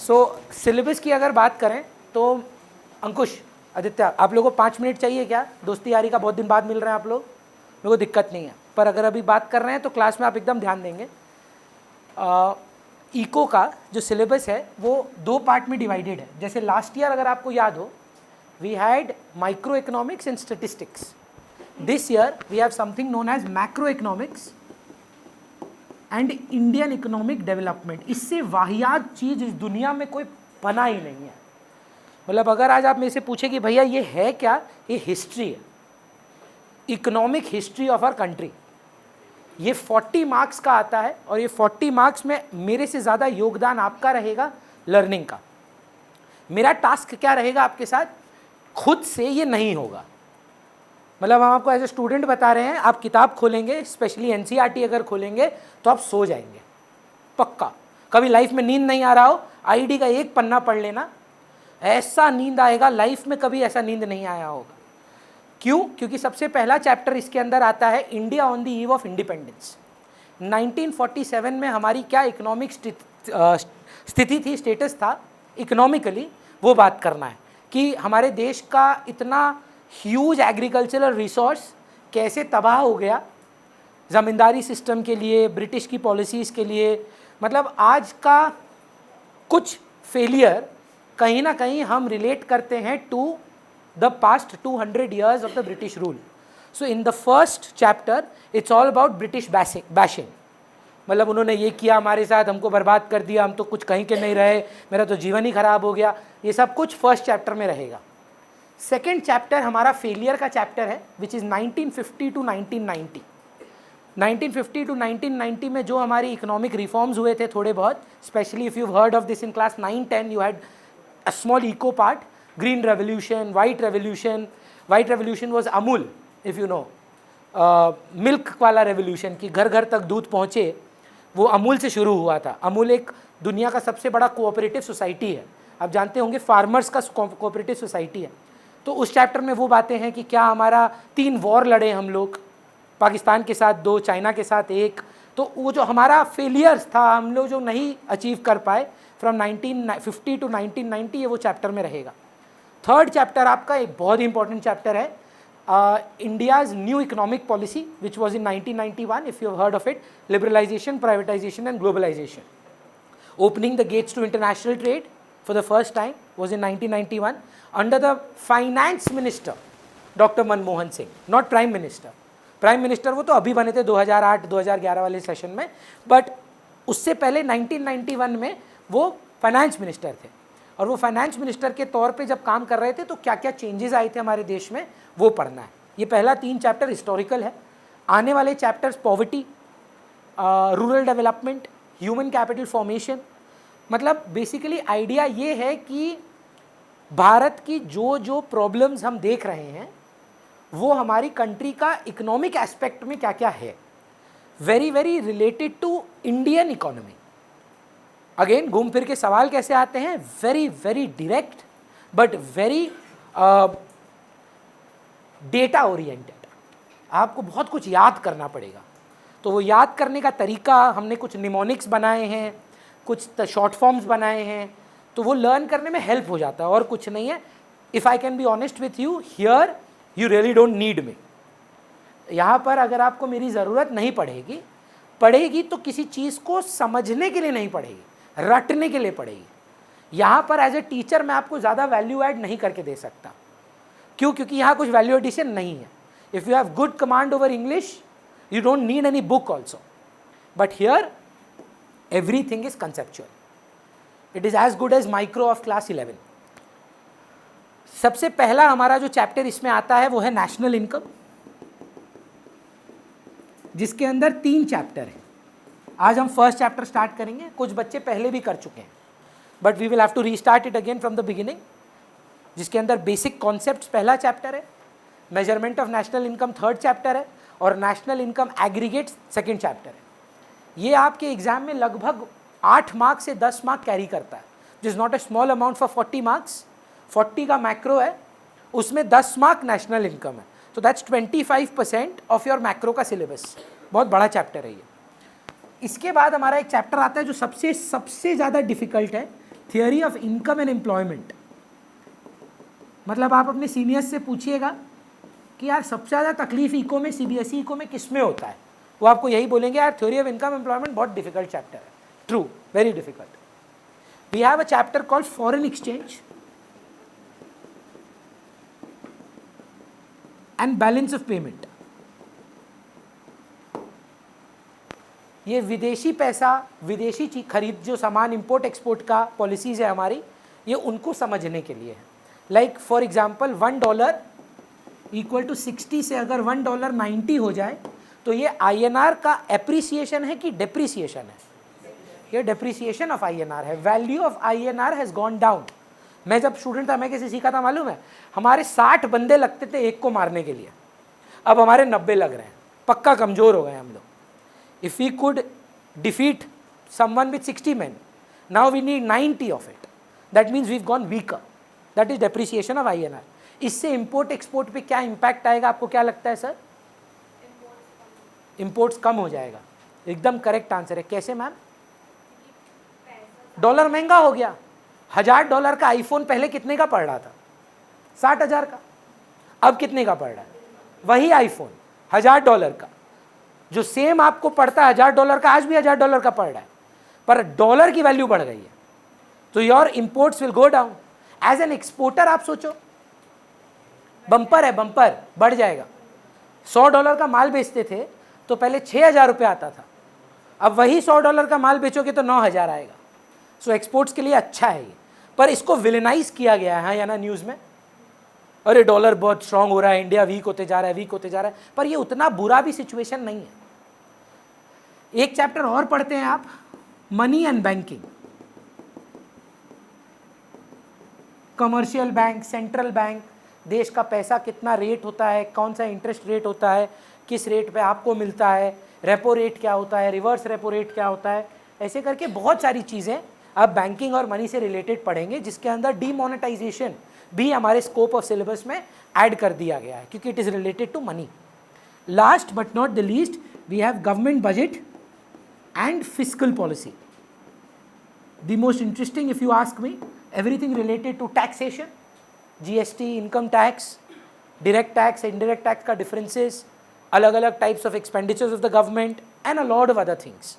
Syllabus की अगर बात करें तो अंकुश, आदित्य, आप लोगों को 5 मिनट चाहिए क्या? दोस्ती यारी का बहुत दिन बाद मिल रहे हैं आप लोग, मेरे को दिक्कत नहीं है, पर अगर अभी बात कर रहे हैं तो क्लास में आप एकदम ध्यान देंगे। इको का जो सिलेबस है वो 2 पार्ट में डिवाइडेड है। जैसे लास्ट ईयर अगर आपको याद हो, we had micro economics and statistics. This year we have something known as macro economics and Indian economic development. इससे वाहियात चीज़ इस दुनिया में कोई बना ही नहीं है। मतलब अगर आज आप मेरे से पूछे कि भैया ये है क्या, ये हिस्ट्री है, economic history of our country. ये 40 मार्क्स का आता है और ये 40 मार्क्स में मेरे से ज़्यादा योगदान आपका रहेगा लर्निंग का। मेरा टास्क क्या रहेगा आपके साथ, खुद से ये नहीं होगा। मतलब हम आपको एज ए स्टूडेंट बता रहे हैं, आप किताब खोलेंगे, स्पेशली एनसीईआरटी अगर खोलेंगे तो आप सो जाएंगे पक्का। कभी लाइफ में नींद नहीं आ रहा हो, आईडी का एक पन्ना पढ़ लेना, ऐसा नींद आएगा, लाइफ में कभी ऐसा नींद नहीं आया होगा। क्यों? क्योंकि सबसे पहला चैप्टर इसके अंदर आता है India on the eve of independence. 1947 में हमारी क्या इकोनॉमिक स्थिति थी, स्टेटस था इकोनॉमिकली, वो बात करना है कि हमारे देश का इतना ह्यूज एग्रीकल्चरल रिसोर्स कैसे तबाह हो गया ज़मींदारी सिस्टम के लिए, ब्रिटिश की पॉलिसीज़ के लिए। मतलब आज का कुछ फेलियर कहीं ना कहीं हम रिलेट करते हैं to the past 200 years of the British rule. So in the first chapter it's all about British bashing. मतलब उन्होंने ये किया हमारे साथ, हमको बर्बाद कर दिया, हम तो कुछ कहीं के नहीं रहे, मेरा तो जीवन ही खराब हो गया, ये सब कुछ फर्स्ट चैप्टर में रहेगा। सेकेंड चैप्टर हमारा फेलियर का चैप्टर है, विच इज़ 1950 to 1990। 1950 to 1990 में जो हमारी इकोनॉमिक रिफॉर्म्स हुए थे थोड़े बहुत, specially if you heard of this in class 9-10, you had a small eco part, green revolution, white revolution. White revolution was Amul, if you know, milk वाला revolution कि घर घर तक दूध पहुँचे, वो अमूल से शुरू हुआ था। अमूल एक दुनिया का सबसे बड़ा कोऑपरेटिव सोसाइटी है, आप जानते होंगे, फार्मर्स का कोऑपरेटिव सोसाइटी है। तो उस चैप्टर में वो बातें हैं कि क्या हमारा 3 वॉर लड़े हम लोग, पाकिस्तान के साथ 2, चाइना के साथ 1। तो वो जो हमारा फेलियर्स था, हम लोग जो नहीं अचीव कर पाए फ्रॉम 1950 to 1990, ये वो चैप्टर में रहेगा। थर्ड चैप्टर आपका एक बहुत ही इंपॉर्टेंट चैप्टर है, India's new economic policy which was in 1991, if you have heard of it, liberalisation, privatisation and globalisation. Opening the gates to international trade for the first time was in 1991 under the finance minister doctor Manmohan Singh, not prime minister. Prime minister वो तो अभी बने थे 2008-2011 वाले session में, but उससे पहले 1991 में वो फाइनेंस मिनिस्टर थे। और वो फाइनेंस मिनिस्टर के तौर पे जब काम कर रहे थे तो क्या क्या चेंजेस आए थे हमारे देश में, वो पढ़ना है। ये पहला 3 चैप्टर हिस्टोरिकल है। आने वाले chapters poverty, rural development, human capital formation. मतलब बेसिकली आइडिया ये है कि भारत की जो जो प्रॉब्लम्स हम देख रहे हैं वो हमारी कंट्री का इकोनॉमिक एस्पेक्ट में क्या क्या है, very very related to Indian economy. Again घूम फिर के सवाल कैसे आते हैं, very very direct but very data oriented. आपको बहुत कुछ याद करना पड़ेगा, तो वो याद करने का तरीका, हमने कुछ निमोनिक्स बनाए हैं, कुछ शॉर्ट फॉर्म्स बनाए हैं, तो वो लर्न करने में हेल्प हो जाता है, और कुछ नहीं है। If I can be honest with you here, you really don't need मी। यहाँ पर अगर आपको मेरी ज़रूरत नहीं पड़ेगी तो किसी चीज़ को समझने के लिए नहीं पड़ेगी, रटने के लिए पड़ेगी। यहाँ पर एज ए टीचर मैं आपको ज़्यादा वैल्यू ऐड नहीं करके दे सकता। क्यों? क्योंकि यहाँ कुछ वैल्यू एडिशन नहीं है। If you have good command over English, you don't need any book also, but here everything is conceptual. It is as good as micro of class 11। सबसे पहला हमारा जो चैप्टर इसमें आता है वो है नेशनल इनकम, जिसके अंदर 3 चैप्टर है। आज हम फर्स्ट चैप्टर स्टार्ट करेंगे, कुछ बच्चे पहले भी कर चुके हैं, but we will have to restart it again from the beginning, जिसके अंदर बेसिक कॉन्सेप्ट्स पहला चैप्टर है, measurement of national income third chapter है, और national income aggregates second chapter है। ये आपके एग्जाम में लगभग 8 मार्क से 10 मार्क कैरी करता है, जिस not a small amount for 40 marks. 40 का मैक्रो है, उसमें 10 मार्क नेशनल इनकम है, तो दैट्स 25% ऑफ योर मैक्रो का सिलेबस। बहुत बड़ा चैप्टर है ये। इसके बाद हमारा एक चैप्टर आता है जो सबसे ज़्यादा डिफिकल्ट है, theory of income and employment, मतलब आप अपने सीनियर्स से पूछिएगा कि यार सबसे ज़्यादा तकलीफ इको में, सीबीएसई इको में किस में होता है, वो आपको यही बोलेंगे यार थ्योरी ऑफ इनकम एम्प्लॉयमेंट बहुत डिफिकल्ट चैप्टर है. True, very difficult. We have a chapter called foreign exchange and balance of payment. ये विदेशी पैसा, विदेशी चीज खरीद, जो सामान इंपोर्ट एक्सपोर्ट का पॉलिसीज है हमारी, ये उनको समझने के लिए है. Like for example $1 equal to 60 से अगर $1.90 हो जाए तो ये INR का एप्रिसिएशन है कि डेप्रिसिएशन है? ये डेप्रिसिएशन ऑफ INR है. Value of INR has gone down. मैं जब स्टूडेंट था, मैं कैसे सीखा था मालूम है? हमारे 60 बंदे लगते थे एक को मारने के लिए, अब हमारे 90 लग रहे हैं. पक्का कमजोर हो गए हम लोग. If we could defeat someone with 60 men, now we need 90 of it. That means we've gone weaker. That is depreciation of INR. इससे import export पे क्या impact आएगा, आपको क्या लगता है सर? Imports कम हो जाएगा. एकदम करेक्ट आंसर है. कैसे मैम? डॉलर महंगा हो गया. $1000 का आईफोन पहले कितने का पड़ रहा था? 60,000 का. अब कितने का पड़ रहा है? वही आईफोन $1000 का, जो सेम आपको पड़ता है $1000 का, आज भी $1000 का पड़ रहा है, पर डॉलर की वैल्यू बढ़ गई है. तो your imports will go down. As an exporter आप सोचो, बम्पर है, बम्पर बढ़ जाएगा. $100 का माल बेचते थे तो पहले 6,000 रुपये आता था, अब वही $100 का माल बेचोगे तो 9,000 आएगा. सो एक्सपोर्ट्स के लिए अच्छा है ये, पर इसको विलेनाइज किया गया है या ना न्यूज़ में. अरे डॉलर बहुत स्ट्रांग हो रहा है, इंडिया वीक होते जा रहा है, वीक होते जा रहा है, पर ये उतना बुरा भी सिचुएशन नहीं है. एक चैप्टर और पढ़ते हैं आप, money and banking. Commercial bank, central bank, देश का पैसा कितना रेट होता है, कौन सा इंटरेस्ट रेट होता है, किस रेट पे आपको मिलता है, रेपो रेट क्या होता है, रिवर्स रेपो रेट क्या होता है, ऐसे करके बहुत सारी चीज़ें आप बैंकिंग और मनी से रिलेटेड पढ़ेंगे, जिसके अंदर डीमोनेटाइजेशन भी हमारे स्कोप ऑफ सिलेबस में ऐड कर दिया गया है क्योंकि it is related to money. Last but not the least, we have government budget and fiscal policy. The most interesting, if you ask me, everything related to taxation, GST, income tax, direct tax, indirect tax का differences, अलग अलग types of expenditures of the government and a lot of other things.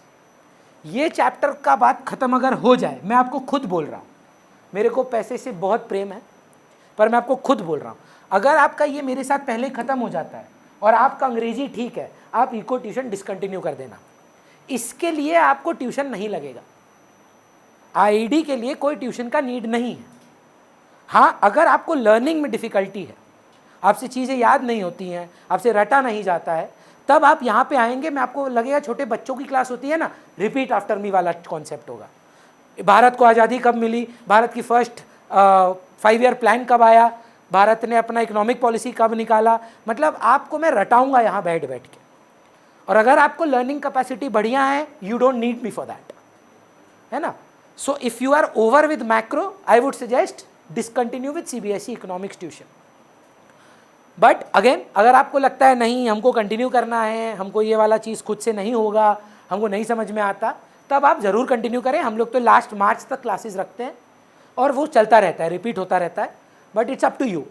ये chapter का बात ख़त्म अगर हो जाए, मैं आपको खुद बोल रहा हूँ, मेरे को पैसे से बहुत प्रेम है, पर मैं आपको खुद बोल रहा हूँ, अगर आपका ये मेरे साथ पहले ख़त्म हो जाता है और आपका अंग्रेजी ठीक है, आप इको ट्यूशन डिसकंटिन्यू कर देना. इसके लिए आपको ट्यूशन नहीं लगेगा. आईडी के लिए कोई ट्यूशन का नीड नहीं है. हाँ, अगर आपको लर्निंग में डिफ़िकल्टी है, आपसे चीज़ें याद नहीं होती हैं, आपसे रटा नहीं जाता है, तब आप यहाँ पे आएंगे, मैं आपको लगेगा छोटे बच्चों की क्लास होती है ना, रिपीट आफ्टर मी वाला कॉन्सेप्ट होगा. भारत को आज़ादी कब मिली, भारत की फर्स्ट 5 ईयर प्लान कब आया, भारत ने अपना इकोनॉमिक पॉलिसी कब निकाला, मतलब आपको मैं रटाऊँगा यहाँ बैठ बैठ के. और अगर आपको लर्निंग कैपेसिटी बढ़िया है, you don't need me for that, है ना. So if you are over with macro, I would suggest discontinue with CBSE economics tuition. But again, अगर आपको लगता है नहीं हमको कंटिन्यू करना है, हमको ये वाला चीज़ खुद से नहीं होगा, हमको नहीं समझ में आता, तब आप ज़रूर कंटिन्यू करें. हम लोग तो लास्ट मार्च तक क्लासेस रखते हैं और वो चलता रहता है, रिपीट होता रहता है. But it's up to you.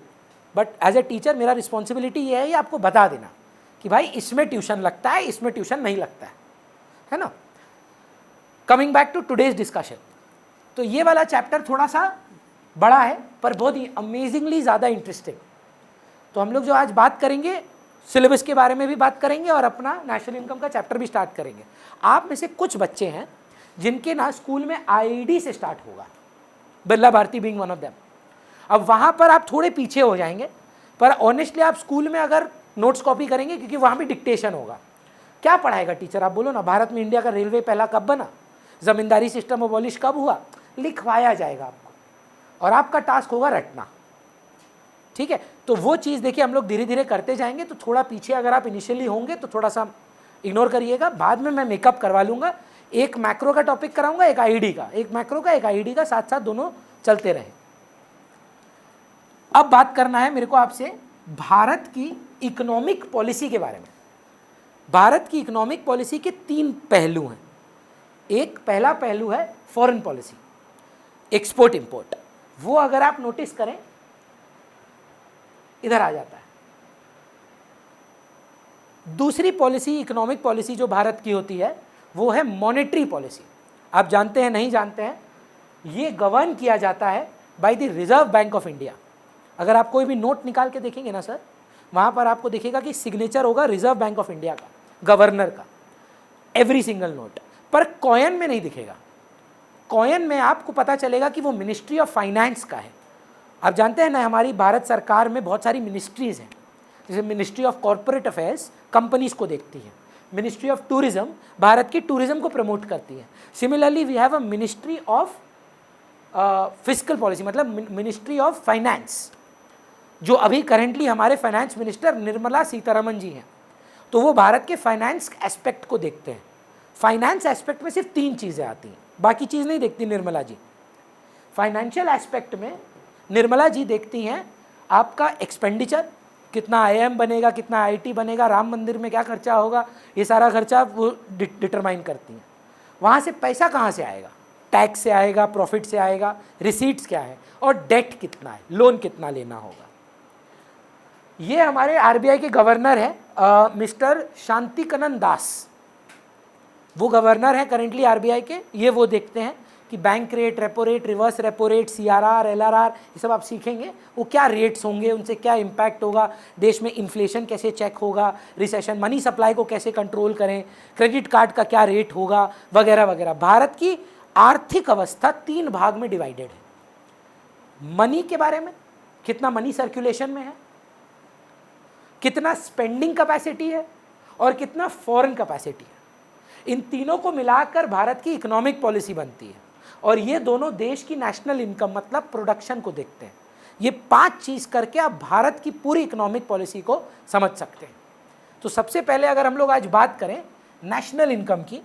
But as a teacher मेरा रिस्पॉन्सिबिलिटी ये है, ये आपको बता देना कि भाई इसमें ट्यूशन लगता है, इसमें ट्यूशन नहीं लगता है ना. Coming back to today's discussion, तो ये वाला चैप्टर थोड़ा सा बड़ा है पर बहुत ही अमेजिंगली ज़्यादा इंटरेस्टिंग. तो हम लोग जो आज बात करेंगे, सिलेबस के बारे में भी बात करेंगे और अपना नेशनल इनकम का चैप्टर भी स्टार्ट करेंगे. आप में से कुछ बच्चे हैं जिनके ना स्कूल में आईडी से स्टार्ट होगा, Birla Bharati being one of them. अब वहाँ पर आप थोड़े पीछे हो जाएंगे, पर ऑनेस्टली आप स्कूल में अगर नोट्स कॉपी करेंगे, क्योंकि वहाँ भी डिक्टेशन होगा. क्या पढ़ाएगा टीचर, आप बोलो ना. भारत में इंडिया का रेलवे पहला कब बना, ज़मींदारी सिस्टम अबॉलिश कब हुआ, लिखवाया जाएगा आपको, और आपका टास्क होगा रटना. ठीक है, तो वो चीज़ देखिए हम लोग धीरे धीरे करते जाएंगे. तो थोड़ा पीछे अगर आप इनिशियली होंगे तो थोड़ा सा इग्नोर करिएगा, बाद में मैं मेकअप करवा लूँगा. एक मैक्रो का टॉपिक कराऊंगा, एक आईडी का, एक मैक्रो का, एक आईडी का, साथ साथ दोनों चलते रहे. अब बात करना है मेरे को आपसे भारत की इकोनॉमिक पॉलिसी के बारे में. भारत की इकोनॉमिक पॉलिसी के 3 पहलू हैं. एक पहला पहलू है फॉरेन पॉलिसी. एक्सपोर्ट इंपोर्ट, वो अगर आप नोटिस करें इधर आ जाता है। दूसरी पॉलिसी, इकोनॉमिक पॉलिसी जो भारत की होती है वो है मॉनेटरी पॉलिसी। आप जानते हैं नहीं जानते हैं, ये गवर्न किया जाता है by the reserve bank of India. अगर आप कोई भी नोट निकाल के देखेंगे ना सर, वहाँ पर आपको दिखेगा कि सिग्नेचर होगा रिजर्व बैंक ऑफ इंडिया का, गवर्नर का, एवरी सिंगल नोट। पर कॉइन में नहीं दिखेगा। कॉइन में आपको पता चलेगा कि वो मिनिस्ट्री ऑफ फाइनेंस का है। आप जानते हैं ना, हमारी भारत सरकार में बहुत सारी मिनिस्ट्रीज हैं। जैसे ministry of corporate affairs companies को देखती है, मिनिस्ट्री ऑफ टूरिज्म भारत की टूरिज्म को प्रमोट करती है। Similarly we have a ministry of fiscal policy, मतलब मिनिस्ट्री ऑफ फाइनेंस, जो अभी करेंटली हमारे फाइनेंस मिनिस्टर निर्मला सीतारमन जी हैं। तो वो भारत के फाइनेंस एस्पेक्ट को देखते हैं। फाइनेंस एस्पेक्ट में सिर्फ 3 चीज़ें आती हैं, बाकी चीज़ नहीं देखती निर्मला जी। फाइनेंशियल एस्पेक्ट में निर्मला जी देखती हैं आपका एक्सपेंडिचर, कितना आईआईएम बनेगा, कितना आईआईटी बनेगा, राम मंदिर में क्या खर्चा होगा, ये सारा खर्चा वो डिटरमाइन करती हैं। वहाँ से पैसा कहाँ से आएगा, टैक्स से आएगा, प्रॉफिट से आएगा, रिसीट्स क्या है, और डेट कितना है, लोन कितना लेना होगा। ये हमारे आरबीआई के गवर्नर हैं मिस्टर शांतिकनन दास, वो गवर्नर हैं करेंटली आरबीआई के। ये वो देखते हैं कि bank rate, repo rate, reverse repo rate, CRR, LRR, ये सब आप सीखेंगे, वो क्या रेट्स होंगे, उनसे क्या इम्पैक्ट होगा, देश में इन्फ्लेशन कैसे चेक होगा, रिसेशन, मनी सप्लाई को कैसे कंट्रोल करें, क्रेडिट कार्ड का क्या रेट होगा, वगैरह वगैरह। भारत की आर्थिक अवस्था 3 भाग में डिवाइडेड है। मनी के बारे में, कितना मनी सर्कुलेशन में है, कितना स्पेंडिंग कैपेसिटी है, और कितना फॉरेन कैपेसिटी है। इन तीनों को मिलाकर भारत की इकोनॉमिक पॉलिसी बनती है, और ये दोनों देश की नेशनल इनकम मतलब प्रोडक्शन को देखते हैं। ये 5 चीज़ करके आप भारत की पूरी इकोनॉमिक पॉलिसी को समझ सकते हैं। तो सबसे पहले अगर हम लोग आज बात करें नेशनल इनकम की,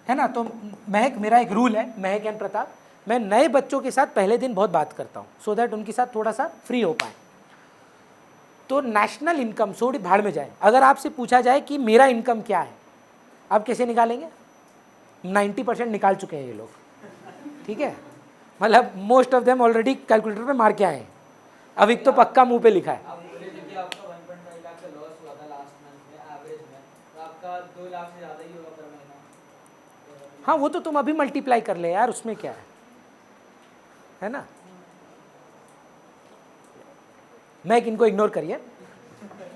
है ना, तो महक, मेरा एक रूल है, महक एंड प्रताप, मैं नए बच्चों के साथ पहले दिन बहुत बात करता हूँ सो दैट उनके साथ थोड़ा सा फ्री हो पाए। तो नेशनल इनकम छोड़ भाड़ में जाए, अगर आपसे पूछा जाए कि मेरा इनकम क्या है, आप कैसे निकालेंगे? 90% निकाल चुके हैं ये लोग, ठीक है, मतलब most of them already calculator पे मार के आए हैं। अब एक तो पक्का मुंह पे लिखा है। हाँ, वो तो तुम अभी मल्टीप्लाई कर ले यार, उसमें क्या है ना। मैं इनको इग्नोर करिए।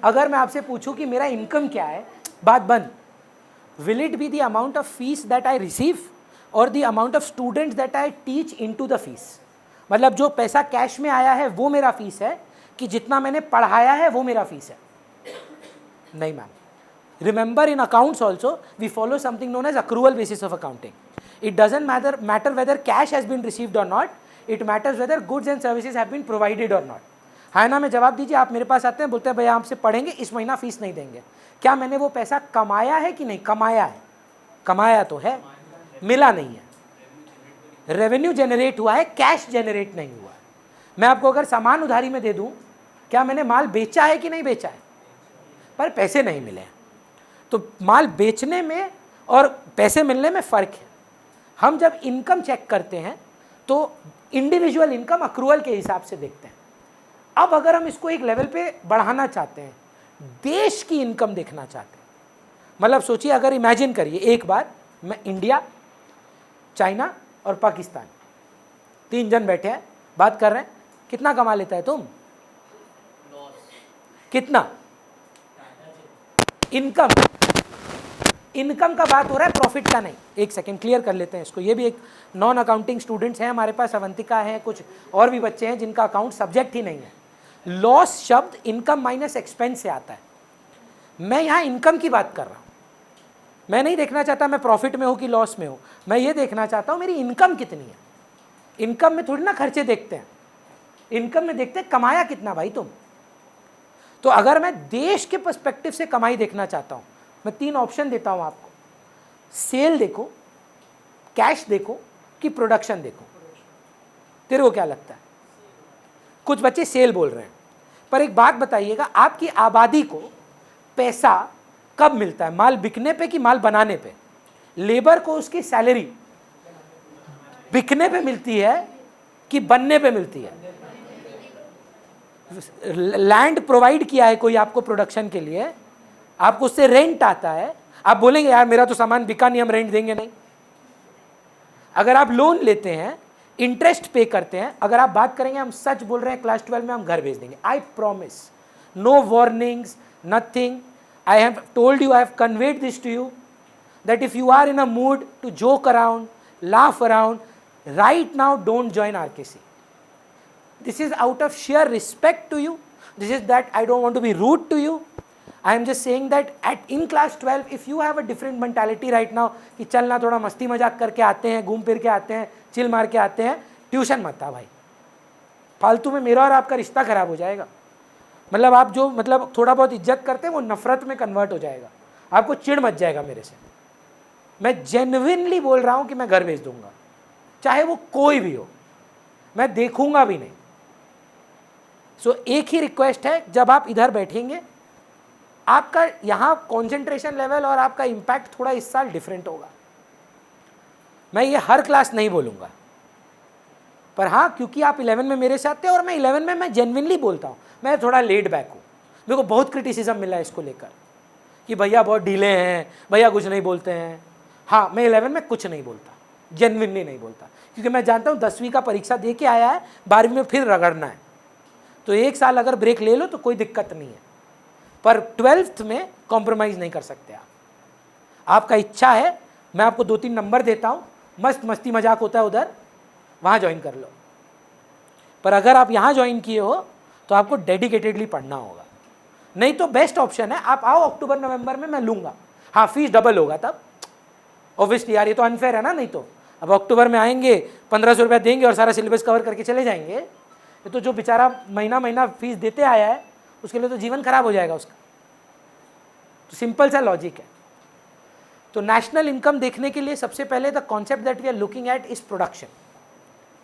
अगर मैं आपसे पूछूं कि मेरा इनकम क्या है, बात बंद। Will it be the amount of fees that I receive और the amount of students that I teach into the fees? मतलब जो पैसा कैश में आया है वो मेरा फीस है, कि जितना मैंने पढ़ाया है वो मेरा फीस है? नहीं ma'am. Remember, in accounts also we follow something known as accrual basis of accounting. It doesn't matter whether cash has been received or not. It matters whether goods and services have been provided or not. हाँ ना, में जवाब दीजिए। आप मेरे पास आते हैं, बोलते हैं भैया आपसे पढ़ेंगे, इस महीना फीस नहीं देंगे। क्या मैंने वो पैसा कमाया है कि नहीं? कमाया है, कमाया तो है, मिला नहीं है। रेवेन्यू जनरेट हुआ है, कैश जनरेट नहीं हुआ है। मैं आपको अगर सामान उधारी में दे दूं, क्या मैंने माल बेचा है कि नहीं बेचा है? पर पैसे नहीं मिले। तो माल बेचने में और पैसे मिलने में फ़र्क है। हम जब इनकम चेक करते हैं तो इंडिविजुअल इनकम अक्रूवल के हिसाब से देखते हैं। अब अगर हम इसको एक लेवल पे बढ़ाना चाहते हैं, देश की इनकम देखना चाहते हैं, मतलब सोचिए, अगर इमेजिन करिए एक बार मैं इंडिया, चाइना और पाकिस्तान 3 जन बैठे हैं, बात कर रहे हैं, कितना कमा लेता है तुम? कितना इनकम? इनकम का बात हो रहा है, प्रॉफिट का नहीं। एक सेकंड क्लियर कर लेते हैं इसको। ये भी एक नॉन अकाउंटिंग स्टूडेंट्स हैं हमारे पास, अवंतिका हैं, कुछ और भी बच्चे हैं जिनका अकाउंट सब्जेक्ट ही नहीं है। लॉस शब्द इनकम माइनस एक्सपेंस से आता है। मैं यहाँ इनकम की बात कर रहा हूँ। मैं नहीं देखना चाहता मैं प्रॉफिट में हूँ कि लॉस में हूँ, मैं ये देखना चाहता हूँ मेरी इनकम कितनी है। इनकम में थोड़ी ना खर्चे देखते हैं, इनकम में देखते हैं कमाया कितना भाई तुम। तो अगर मैं देश के पर्सपेक्टिव से कमाई देखना चाहता हूँ, मैं 3 ऑप्शन देता हूँ आपको। सेल देखो, कैश देखो, कि प्रोडक्शन देखो। तेरे को क्या लगता है? कुछ बच्चे सेल बोल रहे हैं, पर एक बात बताइएगा, आपकी आबादी को पैसा कब मिलता है, माल बिकने पे कि माल बनाने पे? लेबर को उसकी सैलरी बिकने पे मिलती है कि बनने पे मिलती है? लैंड प्रोवाइड किया है कोई आपको प्रोडक्शन के लिए, आपको उससे रेंट आता है, आप बोलेंगे यार मेरा तो सामान बिका नहीं, हम रेंट देंगे नहीं। अगर आप लोन लेते हैं, इंटरेस्ट पे करते हैं, अगर आप बात करेंगे हम सच बोल रहे हैं क्लास 12 में हम घर भेज देंगे, I promise, no warnings, nothing. I have told you, I have conveyed this to you that if you are in a mood to joke around, laugh around, right now don't join RKC. This is out of sheer respect to you. This is that I don't want to be rude to you. I am just saying that in class 12 if you have a different mentality right now कि चलना थोड़ा मस्ती मजाक करके आते हैं, घूम फिर के आते हैं, चिल मार के आते हैं, ट्यूशन मत आ भाई, फालतू में मेरा और आपका रिश्ता खराब हो जाएगा। मतलब आप जो मतलब थोड़ा बहुत इज्जत करते हैं वो नफरत में कन्वर्ट हो जाएगा, आपको चिढ़ मच जाएगा मेरे से। मैं जेन्युइनली बोल रहा हूं कि मैं घर भेज दूंगा, चाहे वो कोई भी हो, मैं देखूंगा भी नहीं। सो एक ही रिक्वेस्ट है, जब आप इधर बैठेंगे आपका यहां कॉन्सेंट्रेशन लेवल और आपका इंपैक्ट थोड़ा इस साल डिफरेंट होगा। मैं ये हर क्लास नहीं बोलूंगा, पर हाँ क्योंकि आप 11 में मेरे साथ थे और मैं 11 में मैं जेन्युइनली बोलता हूँ, मैं थोड़ा लेड बैक हूँ। मेरे को बहुत क्रिटिसिज्म मिला है इसको लेकर कि भैया बहुत ढीले हैं, भैया कुछ नहीं बोलते हैं। हाँ मैं 11 में कुछ नहीं बोलता, जेन्युइनली नहीं बोलता, क्योंकि मैं जानता हूँ 10वीं का परीक्षा दे के आया है, 12वीं में फिर रगड़ना है, तो एक साल अगर ब्रेक ले लो तो कोई दिक्कत नहीं है, पर 12th में कॉम्प्रोमाइज़ नहीं कर सकते आप। आपका इच्छा है, मैं आपको 2-3 नंबर देता हूँ, मस्त मस्ती मजाक होता है उधर, वहाँ ज्वाइन कर लो। पर अगर आप यहाँ ज्वाइन किए हो तो आपको डेडिकेटेडली पढ़ना होगा, नहीं तो बेस्ट ऑप्शन है आप आओ अक्टूबर नवंबर में, मैं लूँगा। हाँ फीस डबल होगा तब ऑब्वियसली, यार ये तो अनफेयर है ना। नहीं तो अब अक्टूबर में आएंगे 1500 रुपया देंगे और सारा सिलेबस कवर करके चले जाएंगे, ये तो जो बेचारा महीना महीना फीस देते आया है उसके लिए तो जीवन खराब हो जाएगा उसका। तो सिंपल सा लॉजिक है। तो नेशनल इनकम देखने के लिए सबसे पहले the concept that we are looking at is production.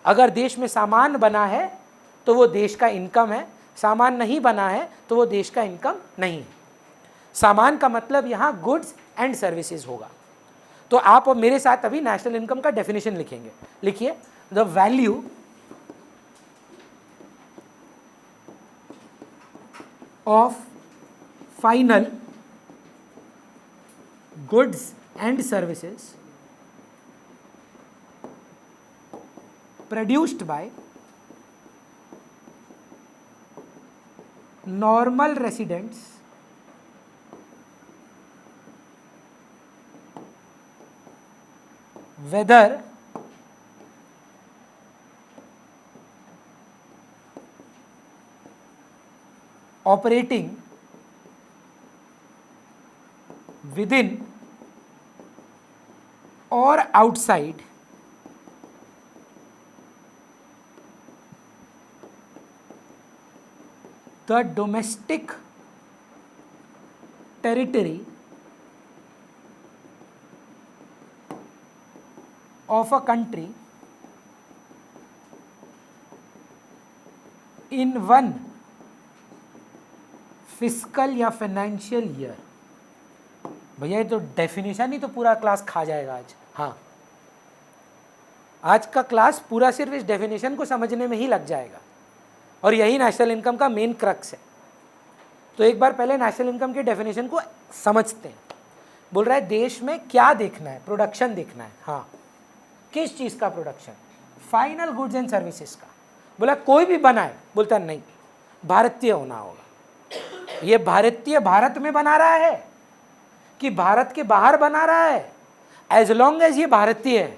अगर देश में सामान बना है तो वो देश का इनकम है, सामान नहीं बना है तो वो देश का इनकम नहीं है। सामान का मतलब यहाँ गुड्स एंड सर्विसेज होगा। तो आप और मेरे साथ अभी नेशनल इनकम का डेफिनेशन लिखेंगे। लिखिए, the value of final goods and services produced by normal residents whether operating within or outside the domestic territory of a country in one fiscal या फाइनेंशियल ईयर। भैया ये तो डेफिनेशन ही तो पूरा class खा जाएगा आज। हाँ आज का क्लास पूरा सिर्फ इस डेफिनेशन को समझने में ही लग जाएगा, और यही नेशनल इनकम का मेन क्रक्स है। तो एक बार पहले नेशनल इनकम के डेफिनेशन को समझते हैं। बोल रहा है देश में क्या देखना है, प्रोडक्शन देखना है। हाँ किस चीज़ का production? Final goods and services का। बोला कोई भी बनाए, बोलता नहीं भारतीय होना होगा। ये भारतीय भारत में बना रहा है कि भारत के बाहर बना रहा है, एज लॉन्ग एज ये भारतीय है,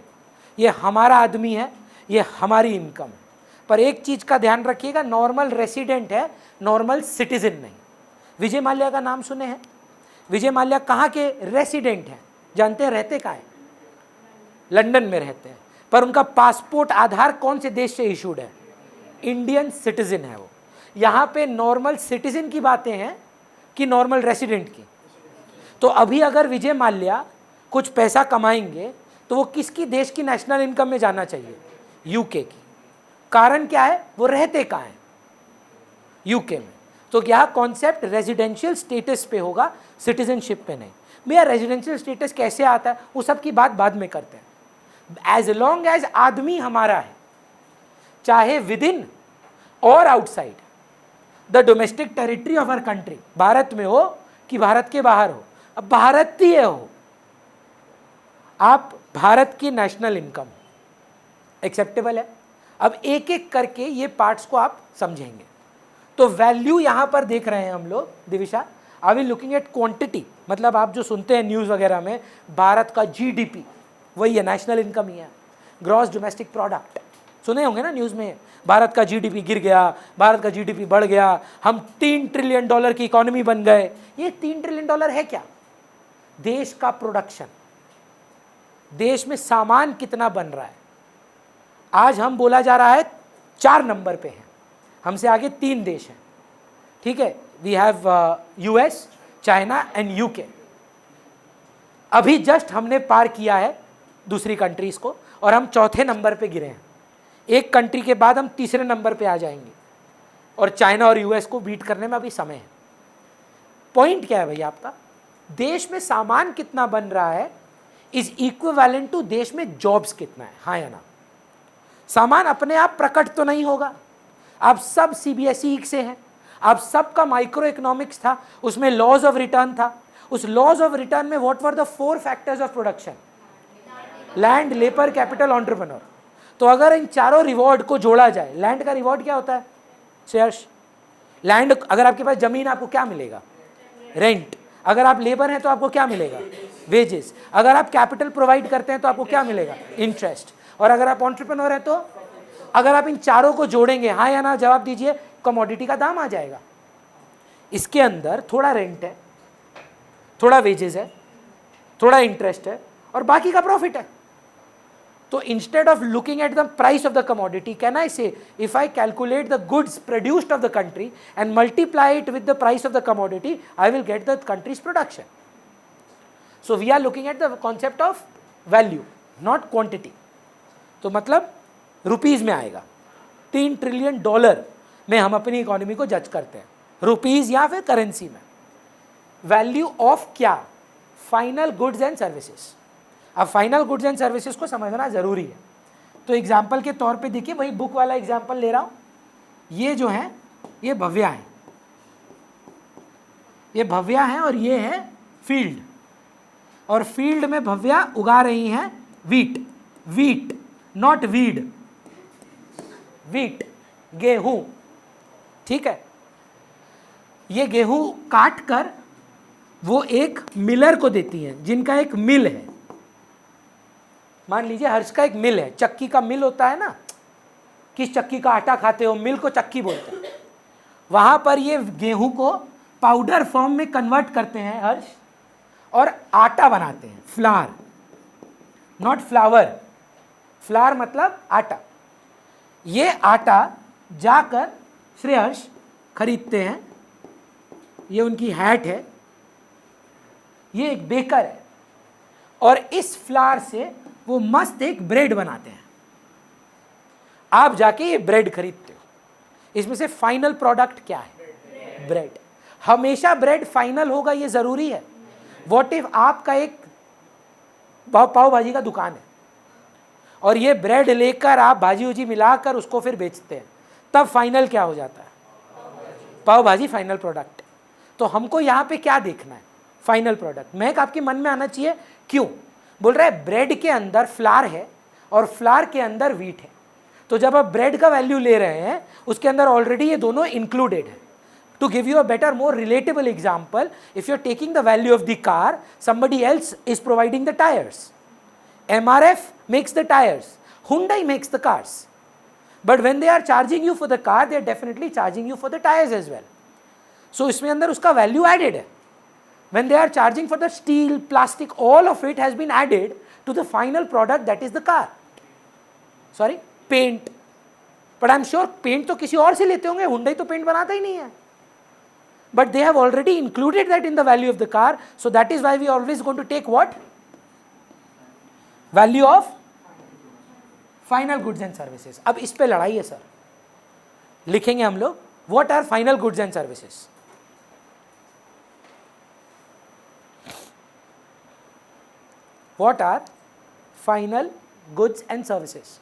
ये हमारा आदमी है, ये हमारी इनकम है। पर एक चीज़ का ध्यान रखिएगा, नॉर्मल रेसिडेंट है, नॉर्मल सिटीजन नहीं। विजय माल्या का नाम सुने हैं? विजय माल्या कहाँ के रेसिडेंट हैं? जानते हैं रहते कहाँ हैं? लंदन में रहते हैं, पर उनका पासपोर्ट आधार कौन से देश से इशूड है? इंडियन सिटीजन है वो। यहाँ पे नॉर्मल सिटीजन की बातें हैं कि नॉर्मल रेसिडेंट की? तो अभी अगर विजय माल्या कुछ पैसा कमाएंगे तो वो किसकी देश की नेशनल इनकम में जाना चाहिए? यूके की। कारण क्या है? वो रहते कहाँ हैं? यूके में। तो क्या कॉन्सेप्ट रेजिडेंशियल स्टेटस पे होगा, सिटीजनशिप पे नहीं। भैया रेजिडेंशियल स्टेटस कैसे आता है वो सब की बात बाद में करते हैं। एज लॉन्ग एज आदमी हमारा है, चाहे विद इन और outside the domestic territory of our country, Bharat में हो कि भारत के बाहर हो, अब भारतीय हो, आप भारत की नेशनल इनकम एक्सेप्टेबल है। अब एक एक करके ये पार्ट्स को आप समझेंगे। तो वैल्यू यहां पर देख रहे हैं हम लोग, Divisha are we looking at quantity, मतलब आप जो सुनते हैं न्यूज़ वगैरह में भारत का जीडीपी, वही है नेशनल इनकम ही है, ग्रॉस डोमेस्टिक प्रोडक्ट सुने होंगे ना न्यूज़ में, भारत का जीडीपी गिर गया, भारत का जीडीपी बढ़ गया, हम $3 ट्रिलियन की इकोनॉमी बन गए। ये $3 ट्रिलियन है क्या? देश का प्रोडक्शन, देश में सामान कितना बन रहा है। आज हम बोला जा रहा है 4 नंबर पे हैं, हमसे आगे 3 देश हैं, ठीक है, we have US, China and UK. अभी जस्ट हमने पार किया है दूसरी कंट्रीज को और हम चौथे नंबर पे गिरे हैं। एक कंट्री के बाद हम तीसरे नंबर पे आ जाएंगे और चाइना और यूएस को बीट करने में अभी समय है। पॉइंट क्या है भैया आपका? देश में सामान कितना बन रहा है इज इक्विवेलेंट टू देश में जॉब्स कितना है, हाँ या ना? सामान अपने आप प्रकट तो नहीं होगा, आप सब सीबीएसई से हैं, आप सबका माइक्रो इकोनॉमिक्स था, उसमें लॉज ऑफ रिटर्न था। उस लॉज ऑफ रिटर्न में what were the 4 factors of production? Land, labour, capital, entrepreneur. तो अगर इन चारों रिवॉर्ड को जोड़ा जाए, लैंड का रिवॉर्ड क्या होता है शेयर्स? लैंड, अगर आपके पास जमीन आपको क्या मिलेगा? रेंट। अगर आप लेबर हैं तो आपको क्या मिलेगा? वेजेस। अगर आप कैपिटल प्रोवाइड करते हैं तो आपको क्या मिलेगा? इंटरेस्ट। और अगर आप एंटरप्रेन्योर हैं तो अगर आप इन चारों को जोड़ेंगे, हाँ या ना जवाब दीजिए, कमोडिटी का दाम आ जाएगा। इसके अंदर थोड़ा रेंट है, थोड़ा वेजेस है, थोड़ा इंटरेस्ट है और बाकी का प्रॉफिट है। तो instead of looking at the price of the commodity, can I say if I calculate the goods produced of the country and multiply it with the price of the commodity, I will get the country's production. So we are looking at the concept of value, not quantity. तो मतलब rupees में आएगा। $3 trillion में हम अपनी economy को जज करते हैं, रुपीज या फिर करेंसी में। वैल्यू ऑफ क्या? Final goods and services. अब फाइनल गुड्स एंड सर्विसेज को समझना जरूरी है। तो एग्जाम्पल के तौर पे देखिए, वही बुक वाला एग्जाम्पल ले रहा हूं। ये जो है ये भव्या है, ये भव्या है और ये है फील्ड। और फील्ड में भव्या उगा रही हैं wheat, wheat not weed, wheat गेहूं, ठीक है। ये गेहूं काट कर वो एक मिलर को देती हैं, जिनका एक मिल है। मान लीजिए हर्ष का एक मिल है, चक्की का मिल होता है ना, किस चक्की का आटा खाते हो, मिल को चक्की बोलते हैं। वहां पर ये गेहूं को पाउडर फॉर्म में कन्वर्ट करते हैं हर्ष और आटा बनाते हैं, फ्लावर नॉट फ्लावर, फ्लावर मतलब आटा। ये आटा जाकर श्रेयस खरीदते हैं, ये उनकी हैट है, ये एक बेकर है और इस फ्लावर से वो मस्त एक ब्रेड बनाते हैं। आप जाके ये ब्रेड खरीदते हो, इसमें से फाइनल प्रोडक्ट क्या है? ब्रेड। हमेशा ब्रेड फाइनल होगा ये जरूरी है? व्हाट इफ आपका एक पाव भाजी का दुकान है और ये ब्रेड लेकर आप भाजी उजी मिलाकर उसको फिर बेचते हैं, तब फाइनल क्या हो जाता है? पाव भाजी फाइनल प्रोडक्ट। तो हमको यहाँ पे क्या देखना है? Final product. महक आपके मन में आना चाहिए क्यों? बोल रहा है ब्रेड के अंदर फ्लावर है और फ्लावर के अंदर वीट है। तो जब आप ब्रेड का वैल्यू ले रहे हैं उसके अंदर ऑलरेडी ये दोनों इंक्लूडेड है। To give you a better more relatable example, if you are taking the value of the car, somebody else is providing the tires. MRF makes the tires, Hyundai makes the cars. But when they are charging you for the car, they are definitely charging you for the tires as well. So इसमें अंदर उसका value added है। When they are charging for the steel, plastic, all of it has been added to the final product that is the car. Sorry, paint. But I'm sure paint तो किसी और से लेते होंगे, Hyundai तो paint बनाता ही नहीं है। But they have already included that in the value of the car, so that is why we are always going to take what? Value of final goods and services. अब इस पे लड़ाई है sir, लिखेंगे हम लोग What are final goods and services? What are final goods and services?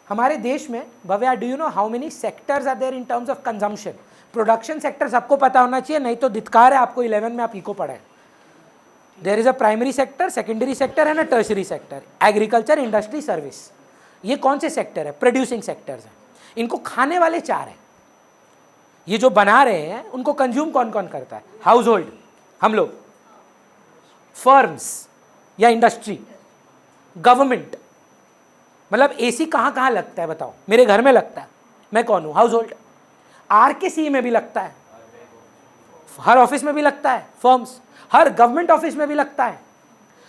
हमारे देश में Bhavya, do you know how many sectors are there in terms of consumption? Production sector सबको पता होना चाहिए, नहीं तो धिक्कार है आपको 11 में आप इको पढ़े. There is a primary sector, secondary sector and a tertiary sector. Agriculture, industry, service, ये कौन से सेक्टर है? प्रोड्यूसिंग सेक्टर्स हैं. इनको खाने वाले 4 हैं. ये जो बना रहे हैं उनको कंज्यूम कौन कौन करता है? हाउस होल्ड, हम लोग, फर्म्स या इंडस्ट्री, गवर्नमेंट. मतलब एसी कहाँ कहाँ लगता है बताओ? मेरे घर में लगता है, मैं कौन हूँ? House hold. आर के सी में भी लगता है, हर ऑफिस में भी लगता है, फर्म्स, हर गवर्नमेंट ऑफिस में भी लगता है,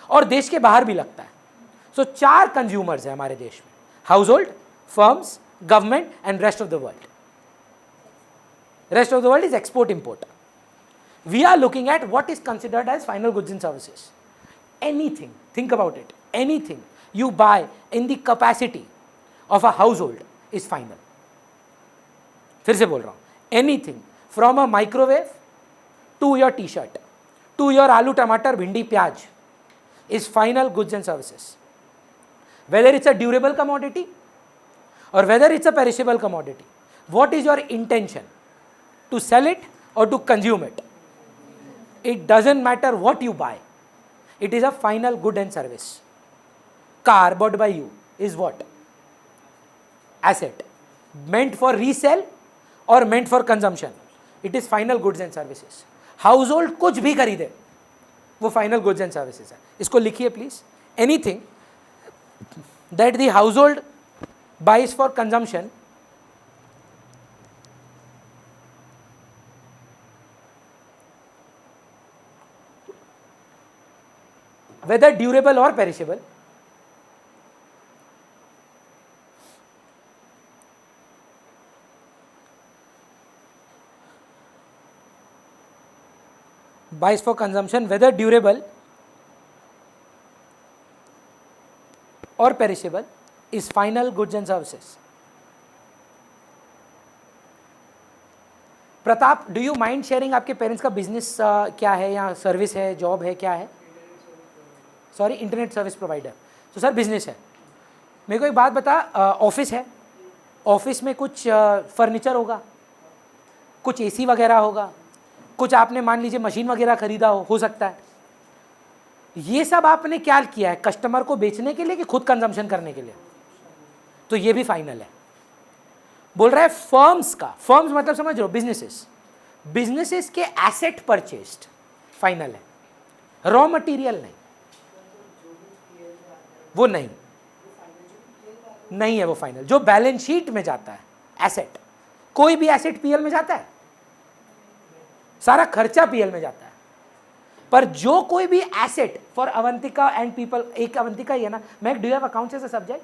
और देश के बाहर भी लगता है. सो 4 कंज्यूमर्स है हमारे देश में: house hold, firms, government and rest of the world. Rest of the world is export import. We are looking at what is considered as final goods and services. Anything, think about it, anything you buy in the capacity of a household is final. फिर से बोल रहा हूँ, anything from a microwave to your t-shirt to your आलू टमाटर भिंडी प्याज is final goods and services. Whether it's a durable commodity or whether it's a perishable commodity, what is your intention? To sell it or to consume it? It doesn't matter what you buy. It is a final good and service. Car bought by you is what? Asset. Meant for resale or meant for consumption? It is final goods and services. Household कुछ भी खरीदे वो final goods and services है. इसको लिखिए please. Anything that the household buys for consumption whether durable or perishable, buys for consumption, whether durable or perishable, is final goods and services. Pratap, do you mind sharing आपके parents का business क्या है या service है, job है, क्या है? Sorry, internet service provider. तो सर बिजनेस है. मेरे को एक बात बता, ऑफिस है, ऑफिस में कुछ फर्नीचर होगा, कुछ एसी वगैरह होगा, कुछ आपने मान लीजिए मशीन वगैरह खरीदा हो सकता है. ये सब आपने क्या किया है? कस्टमर को बेचने के लिए कि खुद कंजम्पशन करने के लिए? तो ये भी फाइनल है. बोल रहा है फर्म्स का, फर्म्स मतलब समझ रहे हो, बिजनेसेस, बिजनेसेस के एसेट परचेस्ड फाइनल है, रॉ मटेरियल नहीं, वो नहीं है वो फाइनल. जो बैलेंस शीट में जाता है एसेट, कोई भी एसेट पीएल में जाता है, सारा खर्चा पीएल में जाता है. पर जो कोई भी asset for Avantika and people, एक अवंतिका ही है ना, मैं, do you have accounts as a subject?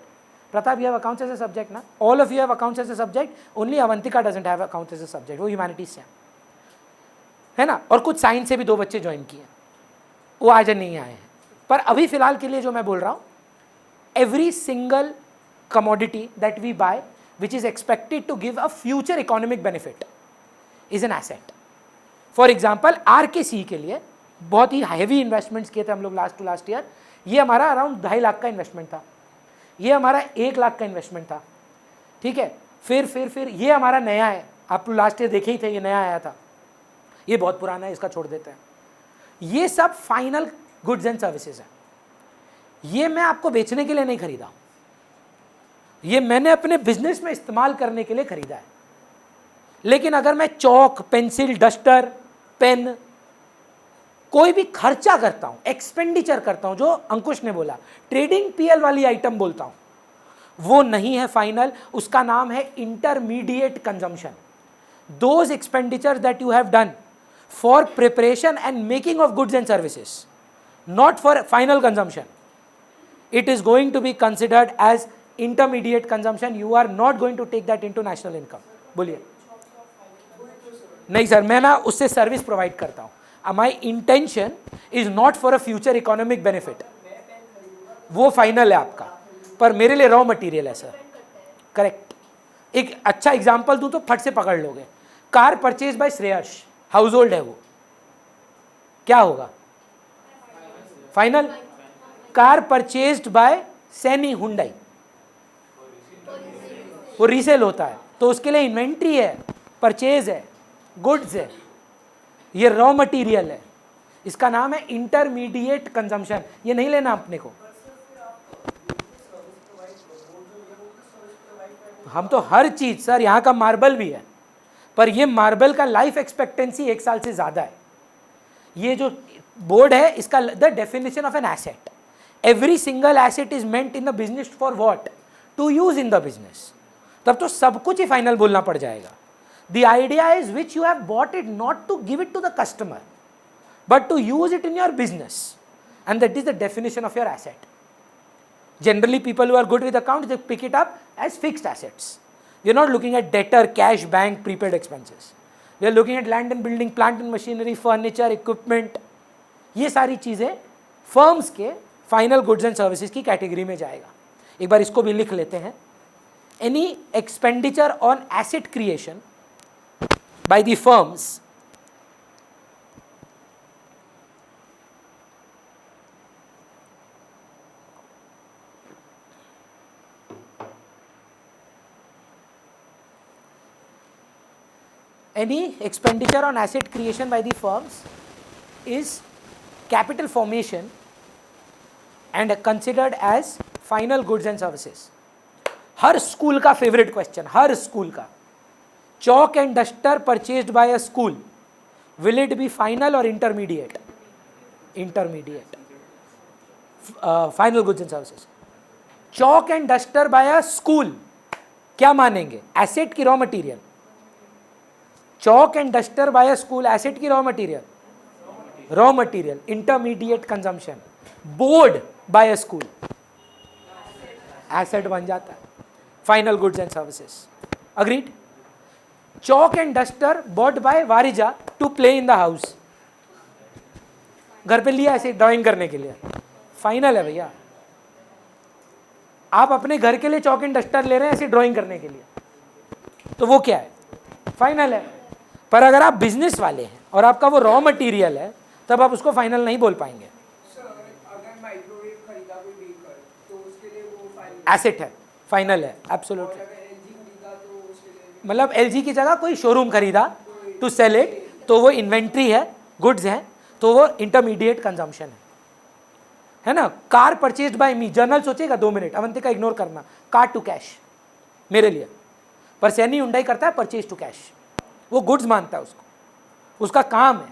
Pratap, you have accounts as a subject ना? All of you have accounts as a subject, only Avantika doesn't have accounts as a subject. वो humanities से है ना, और कुछ साइंस से भी 2 बच्चे ज्वाइन किए, वो आज नहीं आए हैं. पर अभी फिलहाल के लिए जो मैं बोल रहा हूँ, every single commodity that we buy which is expected to give a future economic benefit is an asset. For example, RKC के लिए बहुत ही हैवी इन्वेस्टमेंट्स किए थे हम लोग लास्ट टू लास्ट ईयर. ये हमारा अराउंड 2.5 लाख का इन्वेस्टमेंट था, ये हमारा 1 लाख का इन्वेस्टमेंट था. ठीक है, फिर ये हमारा नया है, आप लास्ट ईयर देखे ही थे, ये नया आया था, ये बहुत पुराना है, इसका छोड़ देते हैं. ये सब फाइनल गुड्स एंड सर्विसेज है. ये मैं आपको बेचने के लिए नहीं खरीदा, ये मैंने अपने बिजनेस में इस्तेमाल करने के लिए खरीदा है. लेकिन अगर मैं चौक, पेंसिल, डस्टर, पेन, कोई भी खर्चा करता हूं, एक्सपेंडिचर करता हूं, जो अंकुश ने बोला ट्रेडिंग पीएल वाली आइटम बोलता हूं, वो नहीं है फाइनल. उसका नाम है intermediate consumption. Those expenditure that you have done for preparation and making of goods and services, not for final consumption, it is going to be considered as intermediate consumption. You are not going to take that into national income. बोलिए. नहीं sir, मैं ना उससे service provide करता हूँ. My intention is not for a future economic benefit, वो final है आपका, पर मेरे लिए रॉ मटेरियल है सर। करेक्ट। एक अच्छा एग्जांपल दूं तो फट से पकड़ लोगे। Car purchase by Shreyas, house hold है वो, क्या होगा? Final. Car purchased bye Saini Hyundai, वो रीसेल होता है, तो उसके लिए इन्वेंट्री है, परचेज है, गुड्स है, ये रॉ मटेरियल है, इसका नाम है इंटरमीडिएट कंजम्पशन। ये नहीं लेना अपने को, हम तो हर चीज सर, यहाँ का मार्बल भी है, पर ये मार्बल का लाइफ एक्सपेक्टेंसी 1 साल से ज्यादा है। ये जो बोर्ड है इसका the definition of an asset, every single asset is meant in the business for what? To use in the business. तब तो सब कुछ ही फाइनल बोलना पड़ जाएगा। The idea is which you have bought it not to give it to the customer but to use it in your business, and that is the definition of your asset. Generally, people who are good with accounts, they pick it up as fixed assets. We are not looking at debtor, cash, bank, prepaid expenses. We are looking at land and building, plant and machinery, furniture, equipment. ये सारी चीज़ें firms के final goods and services की category में जाएगा। एक बार इसको भी लिख लेते हैं। Any expenditure on asset creation by the firms any expenditure on asset creation by the firms is capital formation and considered as final goods and services. हर स्कूल का फेवरेट क्वेश्चन, हर स्कूल का, chalk and duster purchased by a school, will it be final और intermediate? Intermediate. Final goods and services. Chalk and duster by a school क्या मानेंगे? Asset की raw material. Chalk and duster by a school asset की raw material, raw material, intermediate consumption. Board by a school asset बन जाता है, final goods and services. Agreed? Chowk and duster bought by Varija to play in the house, घर पे लिया ऐसे drawing करने के लिए, फाइनल है भैया। आप अपने घर के लिए चौक एंड डस्टर ले रहे हैं ऐसे ड्राइंग करने के लिए, तो वो क्या है? फाइनल है। पर अगर आप बिजनेस वाले हैं और आपका वो रॉ मटेरियल है, तब आप उसको फाइनल नहीं बोल पाएंगे। अगर माइक्रोवेव खरीदा कोई व्हीकल तो उसके लिए वो फाइनल एसेट है, फाइनल है, एब्सोल्युटली। अगर एलजी खरीदा तो उसके लिए मतलब एलजी की जगह कोई शोरूम खरीदा टू सेल इट, तो वो इन्वेंट्री है, गुड्स है, तो वो इंटरमीडिएट कंजम्पशन है ना। कार परचेज्ड बाय मी, जर्नल सोचेगा 2 मिनट, अवंतिका इग्नोर करना, कार टू कैश मेरे लिए, पर सैनी हुंडई करता है परचेज टू कैश, वो गुड्स मानता है उसको, उसका काम है।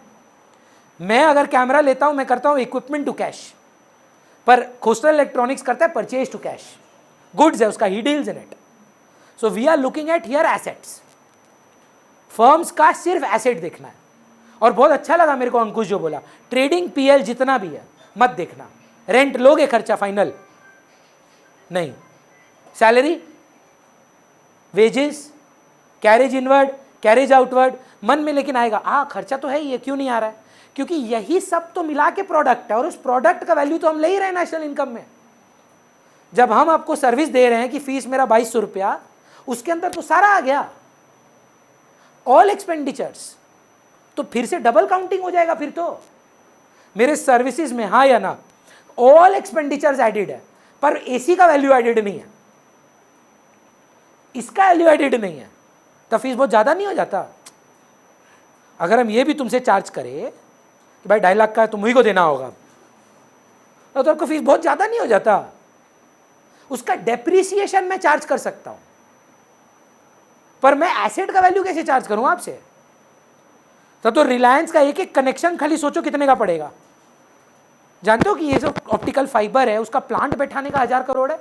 मैं अगर कैमरा लेता हूं, मैं करता हूं इक्विपमेंट टू कैश, पर खोस्टल इलेक्ट्रॉनिक्स करता है परचेज टू कैश, गुड्स है उसका, he deals in it. So we are looking at here assets. Firms का सिर्फ एसेट देखना है। और बहुत अच्छा लगा मेरे को अंकुश जो बोला, ट्रेडिंग पीएल जितना भी है मत देखना, रेंट लोगे खर्चा फाइनल नहीं, salary, wages, carriage inward, carriage outward, मन में लेकिन आएगा खर्चा तो है ही, ये क्यों नहीं आ रहा है? क्योंकि यही सब तो मिला के प्रोडक्ट है, और उस प्रोडक्ट का वैल्यू तो हम ले ही रहे हैं नेशनल इनकम में। जब हम आपको सर्विस दे रहे हैं कि फीस मेरा 2200 रुपया, उसके अंदर तो सारा आ गया, ऑल एक्सपेंडिचर्स, तो फिर से डबल काउंटिंग हो जाएगा। फिर तो मेरे सर्विसेज में, हाँ या ना, ऑल एक्सपेंडिचर्स एडेड है, पर एसी का वैल्यू एडेड नहीं है, इसका वैल्यू एडेड नहीं है, तो फीस बहुत ज़्यादा नहीं हो जाता? अगर हम ये भी तुमसे चार्ज करें कि भाई 2.5 लाख का तुम ही को देना होगा, तो आपको फीस बहुत ज़्यादा नहीं हो जाता? उसका डेप्रिसिएशन मैं चार्ज कर सकता हूं, पर मैं एसेट का वैल्यू कैसे चार्ज करूं आपसे? तो रिलायंस का एक एक कनेक्शन खाली सोचो कितने का पड़ेगा। जानते हो कि ये जो ऑप्टिकल फाइबर है उसका प्लांट बैठाने का 1000 करोड़ है।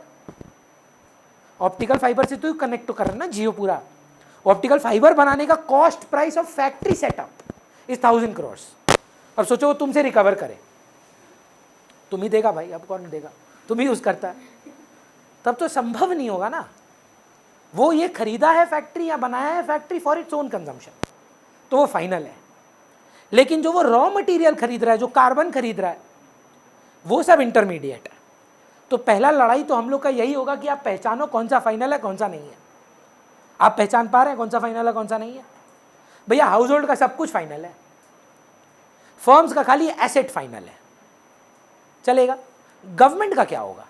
ऑप्टिकल फाइबर से तो कनेक्ट तो कर रहा है ना जियो पूरा। ऑप्टिकल फाइबर बनाने का cost price of factory setup is 1000 crore. अब सोचो वो तुमसे रिकवर करे, तुम ही देगा भाई, अब कौन देगा? तुम ही यूज करता है, तब तो संभव नहीं होगा ना। वो ये खरीदा है फैक्ट्री या बनाया है factory for its own consumption, तो वो फाइनल है। लेकिन जो वो रॉ मटेरियल खरीद रहा है, जो कार्बन खरीद रहा है, वो सब इंटरमीडिएट है। तो पहला लड़ाई तो हम लोग का यही होगा कि आप पहचानो कौन सा फाइनल है कौन सा नहीं है। आप पहचान पा रहे हैं कौन सा फाइनल है कौन सा नहीं है? भैया हाउस होल्ड का सब कुछ फाइनल है, फर्म्स का खाली एसेट फाइनल है, चलेगा। गवर्नमेंट का क्या होगा?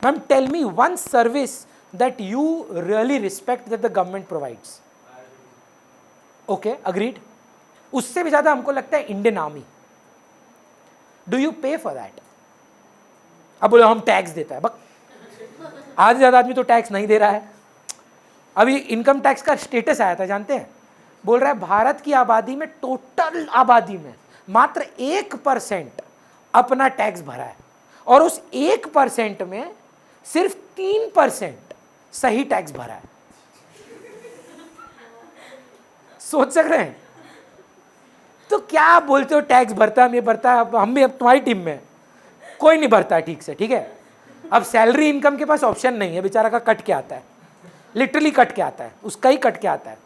Ma'am tell me one service that you really respect that the government provides. Okay, agreed. उससे भी ज़्यादा हमको लगता है Indian army. Do you pay for that? अब बोलो हम टैक्स देता है, बक आधे ज़्यादा आदमी तो टैक्स नहीं दे रहा है। अभी इनकम टैक्स का स्टेटस आया था, जानते हैं? बोल रहा है भारत की आबादी में, टोटल आबादी में मात्र 1% अपना टैक्स भरा है, और उस 1% में सिर्फ 3% सही टैक्स भरा है। सोच सक रहे हैं? तो क्या आप बोलते हो टैक्स भरता है, ये भरता है, हम भी अब तुम्हारी टीम में कोई नहीं भरता है ठीक से, ठीक है। अब सैलरी इनकम के पास ऑप्शन नहीं है, बेचारा का कट के आता है, लिटरली कट के आता है, उसका ही कट के आता है।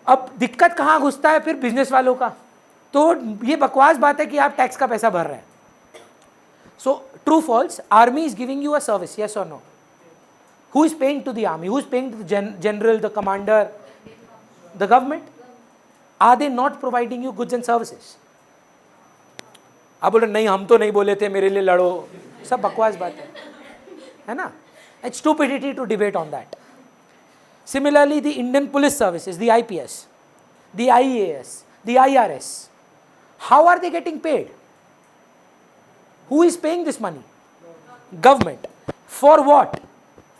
अब दिक्कत कहाँ घुसता है फिर? बिजनेस वालों का। तो ये बकवास बात है कि आप टैक्स का पैसा भर रहे हैं। So true false, army is giving you a service, yes और no? Who is paying to the army? Who is paying to the general, the commander, the government? Are they not providing you goods and services? आप बोल रहे नहीं, हम तो नहीं बोले थे मेरे लिए लड़ो, सब बकवास बात है ना? It's stupidity to debate on that. Similarly, the Indian police services, the IPS, the IAS, the IRS, how are they getting paid? Who is paying this money? Government. For what?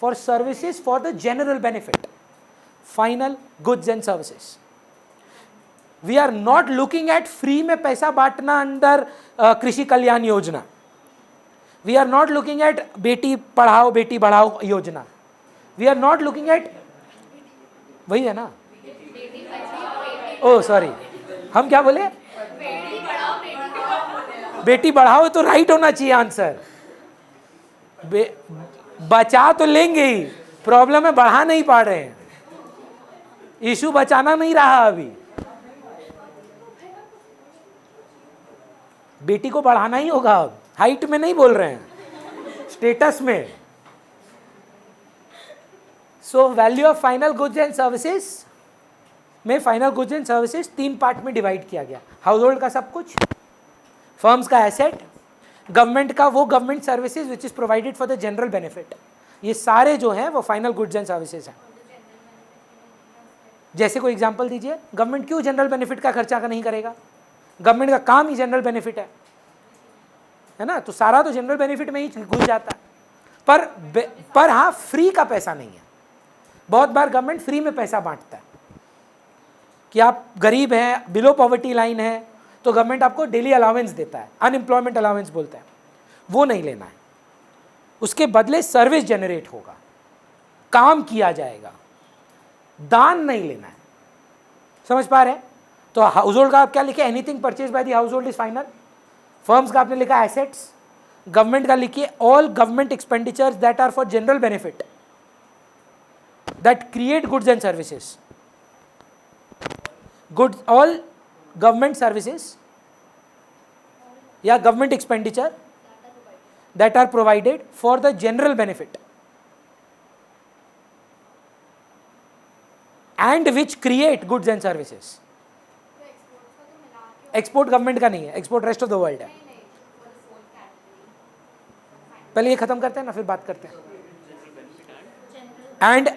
For services for the general benefit, final goods and services. We are not looking at free में पैसा बांटना अंदर कृषि Kalyan Yojana. We are not looking at Beti Padhao बेटी बढ़ाओ योजना. We are not looking at, वही है ना? ओह सॉरी, हम क्या बोले? बेटी बढ़ाओ तो राइट होना चाहिए आंसर। बचा तो लेंगे ही, प्रॉब्लम है बढ़ा नहीं पा रहे हैं। इशू बचाना नहीं रहा अभी, बेटी को बढ़ाना ही होगा। अब हाइट में नहीं बोल रहे हैं, स्टेटस में। So value of final goods and services में, final goods and services 3 part में डिवाइड किया गया। हाउस होल्ड का सब कुछ, फर्म्स का एसेट, गवर्नमेंट का वो government services which is provided for the general benefit. ये सारे जो हैं वो फाइनल गुड्स एंड सर्विसेज हैं। जैसे कोई एग्जांपल दीजिए, गवर्नमेंट क्यों जनरल बेनिफिट का खर्चा का नहीं करेगा? गवर्नमेंट का काम ही जनरल बेनिफिट है ना? तो सारा तो जनरल बेनिफिट में ही घुस जाता है। पर हाँ, फ्री का पैसा नहीं है। बहुत बार गवर्नमेंट फ्री में पैसा बांटता है कि आप गरीब हैं, बिलो पॉवर्टी लाइन है, तो गवर्नमेंट आपको डेली अलाउंस देता है, अनएम्प्लॉयमेंट अलाउंस बोलते हैं, वो नहीं लेना है। उसके बदले सर्विस जनरेट होगा, काम किया जाएगा, दान नहीं लेना है। समझ पा रहे हैं? तो हाउस होल्ड का आप क्या लिखे? Anything purchase by the household is final. Firms का आपने लिखा एसेट्स। गवर्नमेंट का लिखिए all government expenditures that are for general benefit, that create goods and services. Goods, all government services या government expenditure that are provided for the general benefit and which create goods and services. Export government का नहीं है, export rest of the world है। पहले ये खत्म करते हैं ना, फिर बात करते हैं। And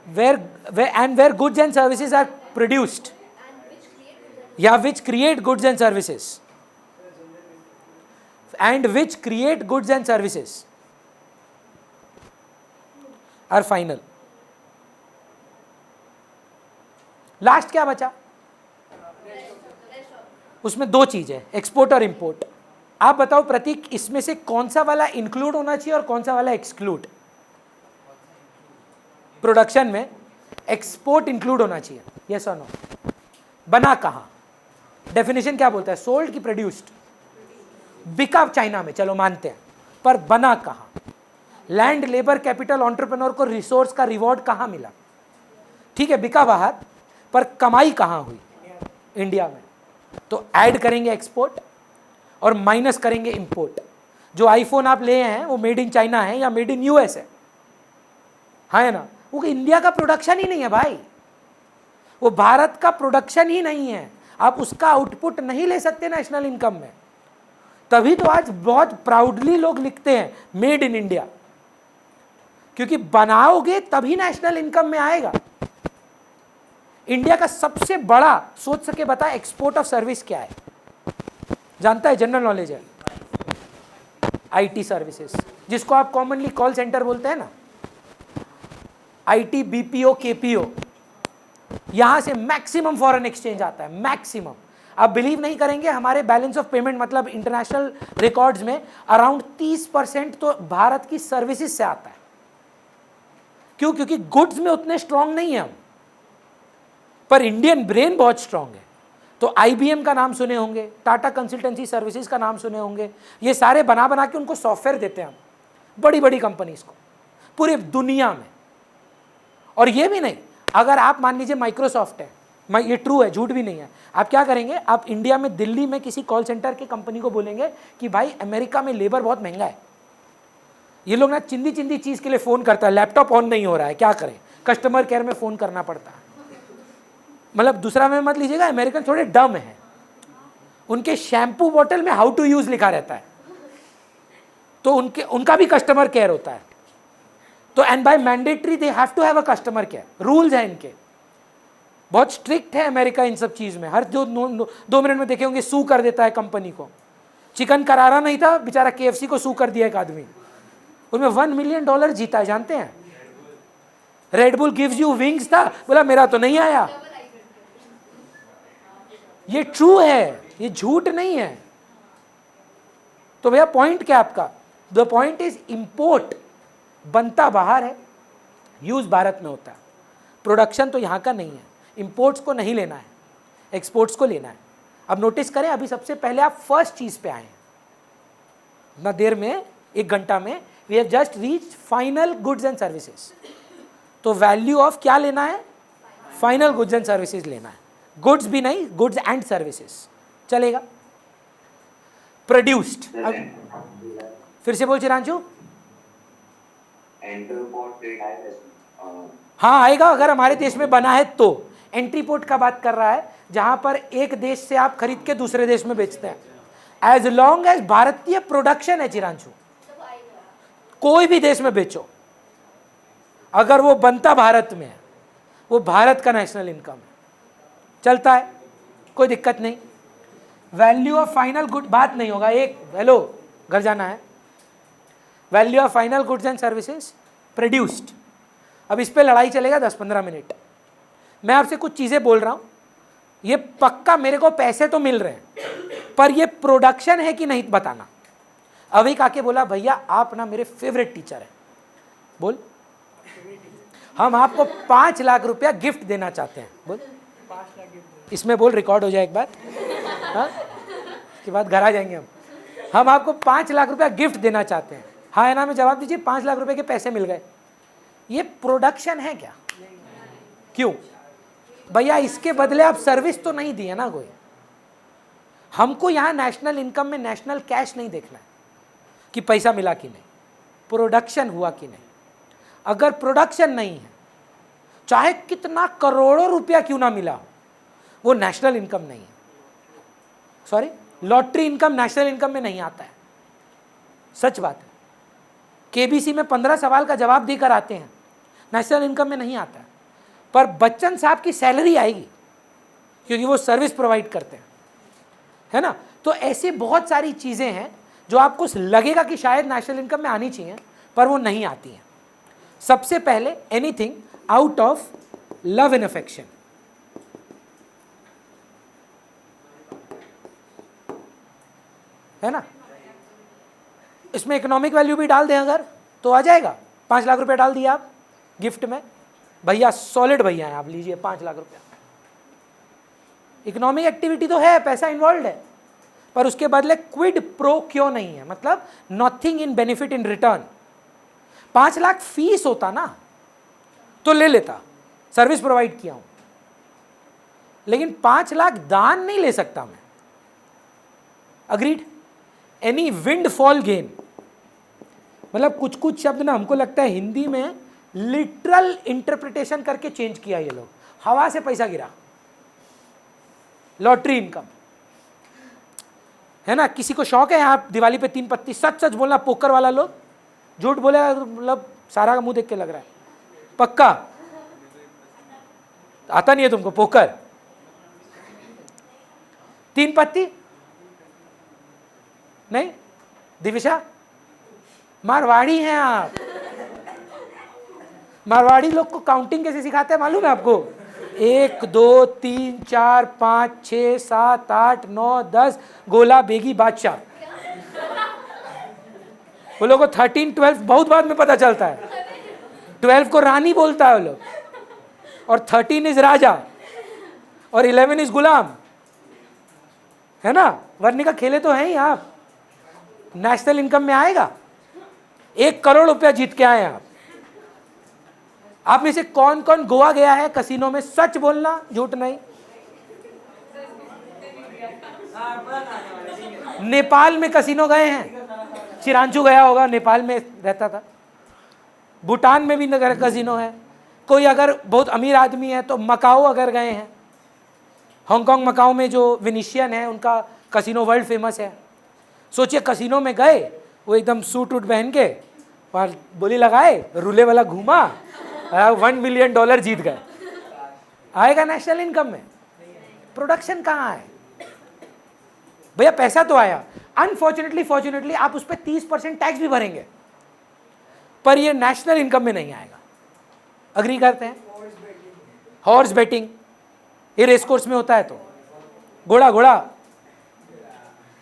where goods and services are produced या which create goods and services, and which create goods and services are final. Last क्या बचा? उसमें 2 चीज है, एक्सपोर्ट और इंपोर्ट। आप बताओ प्रतीक, इसमें से कौन सा वाला इंक्लूड होना चाहिए और कौन सा वाला एक्सक्लूड? प्रोडक्शन में एक्सपोर्ट इंक्लूड होना चाहिए, यस और नो? बना कहाँ? डेफिनेशन क्या बोलता है? सोल्ड की प्रोड्यूस्ड? बिका चाइना में, चलो मानते हैं, पर बना कहाँ? लैंड, लेबर, कैपिटल, एंटरप्रेन्योर को रिसोर्स का रिवॉर्ड कहाँ मिला? ठीक है बिका बाहर, पर कमाई कहाँ हुई? इंडिया में। तो ऐड करेंगे एक्सपोर्ट और माइनस करेंगे इंपोर्ट। जो आईफोन आप ले हैं वो मेड इन चाइना है या मेड इन यूएस है? हाँ है ना? वो इंडिया का प्रोडक्शन ही नहीं है भाई, वो भारत का प्रोडक्शन ही नहीं है। आप उसका आउटपुट नहीं ले सकते नेशनल इनकम में। तभी तो आज बहुत प्राउडली लोग लिखते हैं मेड इन इंडिया, क्योंकि बनाओगे तभी नेशनल इनकम में आएगा। इंडिया का सबसे बड़ा, सोच सके बता, एक्सपोर्ट ऑफ सर्विस क्या है? जानता है? जनरल नॉलेज है। आईटी सर्विसेज, जिसको आप कॉमनली कॉल सेंटर बोलते हैं ना, आईटी, बीपीओ, केपीओ, यहां से मैक्सिमम फॉरेन एक्सचेंज आता है, मैक्सिमम। आप बिलीव नहीं करेंगे, हमारे बैलेंस ऑफ पेमेंट मतलब इंटरनेशनल रिकॉर्ड्स में अराउंड 30% तो भारत की सर्विसेज से आता है। क्यों? क्योंकि गुड्स में उतने स्ट्रांग नहीं है हम, पर इंडियन ब्रेन बहुत स्ट्रांग है। तो आईबीएम का नाम सुने होंगे, टाटा कंसल्टेंसी सर्विसेज का नाम सुने होंगे, ये सारे बना बना के उनको सॉफ्टवेयर देते हैं हम, बड़ी बड़ी कंपनीज को पूरी दुनिया में। और ये भी नहीं, अगर आप मान लीजिए माइक्रोसॉफ्ट है, ये ट्रू है, झूठ भी नहीं है, आप क्या करेंगे? आप इंडिया में, दिल्ली में किसी कॉल सेंटर की कंपनी को बोलेंगे कि भाई अमेरिका में लेबर बहुत महंगा है, ये लोग ना चिंदी चिंदी चीज़ के लिए फ़ोन करता है, लैपटॉप ऑन नहीं हो रहा है, क्या करें? कस्टमर केयर में फ़ोन करना पड़ता है। मतलब दूसरा में मत लीजिएगा, अमेरिकन थोड़े डम है, उनके शैम्पू बॉटल में हाउ टू यूज़ लिखा रहता है, तो उनका भी कस्टमर केयर होता है। तो and by mandatory they have to have a customer care, rules हैं इनके, बहुत स्ट्रिक्ट है अमेरिका इन सब चीज़ में। हर जो 2 मिनट में देखे होंगे सू कर देता है कंपनी को। चिकन करारा नहीं था, बेचारा केएफसी को सू कर दिया एक आदमी, उनमें $1 मिलियन जीता है, जानते हैं? Red bull gives you wings था, बोला मेरा तो नहीं आया। ये ट्रू है, ये झूठ नहीं है। तो भैया पॉइंट क्या आपका? द पॉइंट इज इंपोर्ट बनता बाहर है, यूज भारत में होता है, प्रोडक्शन तो यहाँ का नहीं है। इंपोर्ट्स को नहीं लेना है, एक्सपोर्ट्स को लेना है। अब नोटिस करें, अभी सबसे पहले आप फर्स्ट चीज पे आए हैं, इतना देर में, 1 घंटा में we have just reach final goods and services. तो वैल्यू ऑफ क्या लेना है? फाइनल गुड्स एंड सर्विसेज लेना है, गुड्स भी नहीं, गुड्स एंड सर्विसेज चलेगा। प्रोड्यूस्ड, फिर से बोल चिरांशु। हाँ आएगा, अगर हमारे देश में बना है तो। एंट्री पोर्ट का बात कर रहा है, जहां पर एक देश से आप खरीद के दूसरे देश में बेचते हैं। एज लॉन्ग एज भारतीय प्रोडक्शन है चिरांशु, कोई भी देश में बेचो, अगर वो बनता भारत में है, वो भारत का नेशनल इनकम है, चलता है, कोई दिक्कत नहीं। वैल्यू ऑफ फाइनल गुड, बात नहीं होगा, एक हेलो घर जाना है। Value of final goods and services produced. अब इस पे लड़ाई चलेगा 10-15 मिनट। मैं आपसे कुछ चीज़ें बोल रहा हूँ, ये पक्का मेरे को पैसे तो मिल रहे हैं, पर ये प्रोडक्शन है कि नहीं बताना। अभी आके बोला भैया आप ना मेरे फेवरेट टीचर हैं, बोल हम आपको 5 लाख रुपया गिफ्ट देना चाहते हैं, बोल 5 लाख गिफ्ट। इसमें बोल, रिकॉर्ड हो जाए एक बात, हाँ इसके बाद घर आ जाएंगे हम आपको 5 लाख रुपया गिफ्ट देना चाहते हैं, हाँ है ना में जवाब दीजिए। 5 लाख रुपए के पैसे मिल गए, ये प्रोडक्शन है क्या? क्यों भैया? इसके बदले आप सर्विस तो नहीं दी है ना कोई। हमको यहाँ नेशनल इनकम में नेशनल कैश नहीं देखना है कि पैसा मिला कि नहीं, प्रोडक्शन हुआ कि नहीं। अगर प्रोडक्शन नहीं है, चाहे कितना करोड़ों रुपया क्यों ना मिला हो, वो नेशनल इनकम नहीं है। Sorry, lottery income national income में नहीं आता है, सच बात है। केबीसी में 15 सवाल का जवाब देकर आते हैं, नेशनल इनकम में नहीं आता है। पर बच्चन साहब की सैलरी आएगी क्योंकि वो सर्विस प्रोवाइड करते हैं, है ना। तो ऐसी बहुत सारी चीज़ें हैं जो आपको लगेगा कि शायद नेशनल इनकम में आनी चाहिए, पर वो नहीं आती हैं। सबसे पहले anything out of love and affection, है ना। इसमें इकोनॉमिक वैल्यू भी डाल दें अगर, तो आ जाएगा। 5 लाख रुपया डाल दिया आप गिफ्ट में, भैया सॉलिड भैया हैं आप, लीजिए 5 लाख रुपया। इकोनॉमिक एक्टिविटी तो है, पैसा इन्वॉल्व है, पर उसके बदले क्विड प्रो क्यों नहीं है, मतलब nothing in benefit in return. 5 lakh fees होता ना तो ले लेता, सर्विस प्रोवाइड किया हूं, लेकिन 5 लाख दान नहीं ले सकता मैं। Agreed? Any wind fall gain, मतलब कुछ कुछ शब्द ना हमको लगता है हिंदी में लिटरल इंटरप्रिटेशन करके चेंज किया ये लोग। हवा से पैसा गिरा, लॉटरी इनकम है ना। किसी को शौक है आप दिवाली पे 3 पत्ती, सच सच बोलना, पोकर वाला लोग झूठ बोले मतलब सारा का मुंह देख के लग रहा है, पक्का आता नहीं है तुमको पोकर? 3 पत्ती नहीं? दिविशा, मारवाड़ी हैं आप। मारवाड़ी लोग को काउंटिंग कैसे सिखाते हैं मालूम है आपको? 1 2 3 4 5 6 7 8 9 10 गोला बेगी बादशाह। वो लोग को 13 12 बहुत बाद में पता चलता है। 12 को रानी बोलता है वो लोग, और 13 इज राजा और 11 इज गुलाम, है ना। वर्णिका खेले तो हैं ही आप, नेशनल इनकम में आएगा। 1 करोड़ रुपया जीत के आए आप में से कौन कौन गोवा गया है कसिनो में? सच बोलना, झूठ नहीं। नेपाल में कसिनो गए हैं? चिरांचू गया होगा, नेपाल में रहता था। भूटान में भी नगर कसिनो है। कोई अगर बहुत अमीर आदमी है तो मकाओ अगर गए हैं, हांगकांग मकाओ में जो विनीशियन है उनका कसिनो वर्ल्ड फेमस है। सोचिए कसिनो में गए, वो एकदम सूट वूट पहन के वहाँ बोली लगाए, रूले वाला घूमा, $1 मिलियन जीत गए। आएगा नेशनल इनकम में? प्रोडक्शन कहाँ है भैया? पैसा तो आया, अनफॉर्चुनेटली फॉर्चुनेटली आप उस पर 30% टैक्स भी भरेंगे, पर ये नेशनल इनकम में नहीं आएगा। अग्री करते हैं? हॉर्स बेटिंग, ये रेस कोर्स में होता है तो घोड़ा घोड़ा,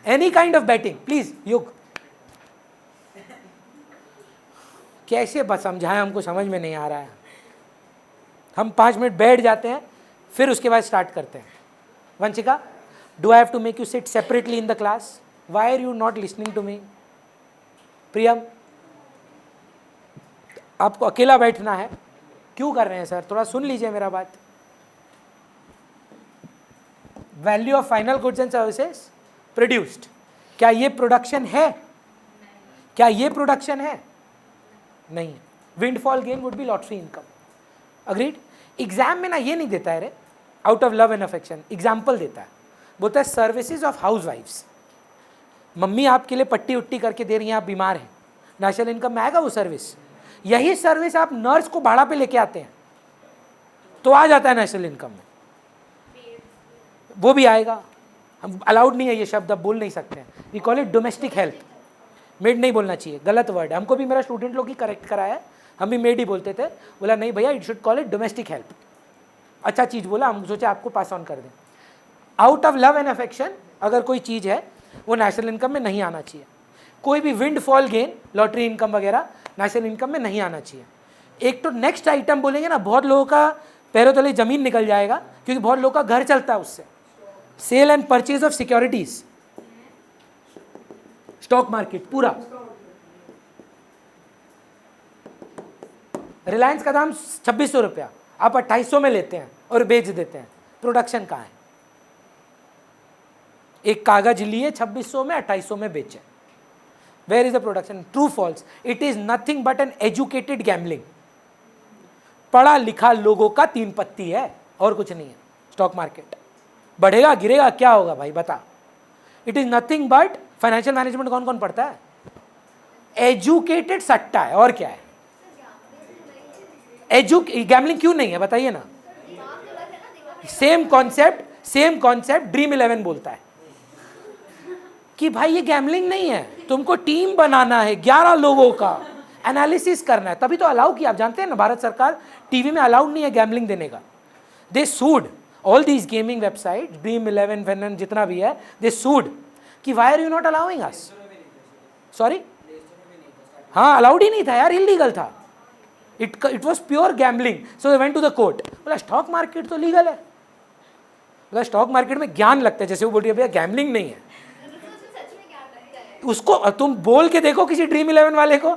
any kind of batting. Please युग, कैसे बस समझाएं, हमको समझ में नहीं आ रहा है। हम 5 मिनट बैठ जाते हैं, फिर उसके बाद स्टार्ट करते हैं। Vanshika, do I have to make you sit separately in the class? Why are you not listening to me? Priyam, आपको अकेला बैठना है, क्यों कर रहे हैं सर? थोड़ा सुन लीजिए मेरा बात। Value of final goods and services produced, क्या ये प्रोडक्शन है? क्या ये प्रोडक्शन है? नहीं। Windfall gain would be lottery income. Agreed? Exam में ना ये नहीं देता है रे, out of love and affection example देता है, बोलता है सर्विसेज ऑफ हाउस वाइफ्स। मम्मी आपके लिए पट्टी उट्टी करके दे रही हैं, आप बीमार हैं, नेशनल इनकम में आएगा वो सर्विस? यही सर्विस आप नर्स को भाड़ा पे लेके आते हैं तो आ जाता है नेशनल इनकम में, वो भी आएगा। हम अलाउड नहीं है ये शब्द, अब बोल नहीं सकते हैं। We call it domestic help. Maid नहीं बोलना चाहिए, गलत वर्ड है। हमको भी मेरा स्टूडेंट लोग ही करेक्ट कराया है, हम भी मेड ही बोलते थे। बोला नहीं भैया, it should call it domestic help. अच्छा चीज़ बोला, हम सोचे आपको पास ऑन कर दें। Out of love and affection अगर कोई चीज़ है वो नेशनल इनकम में नहीं आना चाहिए। कोई भी wind fall gain, lottery income वगैरह नेशनल इनकम में नहीं आना चाहिए। एक तो नेक्स्ट आइटम बोलेंगे ना, बहुत लोगों का पैरों तले जमीन निकल जाएगा, क्योंकि बहुत लोगों का घर चलता है उससे। Sale and purchase of securities, stock market पूरा। रिलायंस का दाम 2600 रुपया, आप 2800 में लेते हैं और बेच देते हैं। प्रोडक्शन कहाँ है? एक कागज लिए 2600 में, 2800 में बेचे। Where is the production? True false? It is nothing but an educated gambling. पढ़ा लिखा लोगों का 3 पत्ती है और कुछ नहीं है। स्टॉक मार्केट बढ़ेगा गिरेगा क्या होगा भाई बता? It is nothing but, financial management कौन कौन पढ़ता है? एजुकेटेड सट्टा है, और क्या है? गैम्बलिंग क्यों नहीं है बताइए ना? सेम कॉन्सेप्ट ड्रीम 11 बोलता है कि भाई ये गैम्बलिंग नहीं है, तुमको टीम बनाना है 11 लोगों का, एनालिसिस करना है, तभी तो अलाउ किया। आप जानते हैं ना, भारत सरकार टीवी में अलाउड नहीं है गैम्बलिंग देने का। They sued all these gaming website, Dream 11 फैनन जितना भी है, दे सूड कि why are you not allowing us? Sorry, हाँ अलाउड ही नहीं था यार, इलीगल था। It was pure gambling, so they went to the court. बोला स्टॉक मार्केट तो लीगल है। बोला स्टॉक मार्केट में ज्ञान लगता है, जैसे वो बोल रही है भैया गैम्बलिंग नहीं है। उसको तुम बोल के देखो किसी ड्रीम 11 वाले को,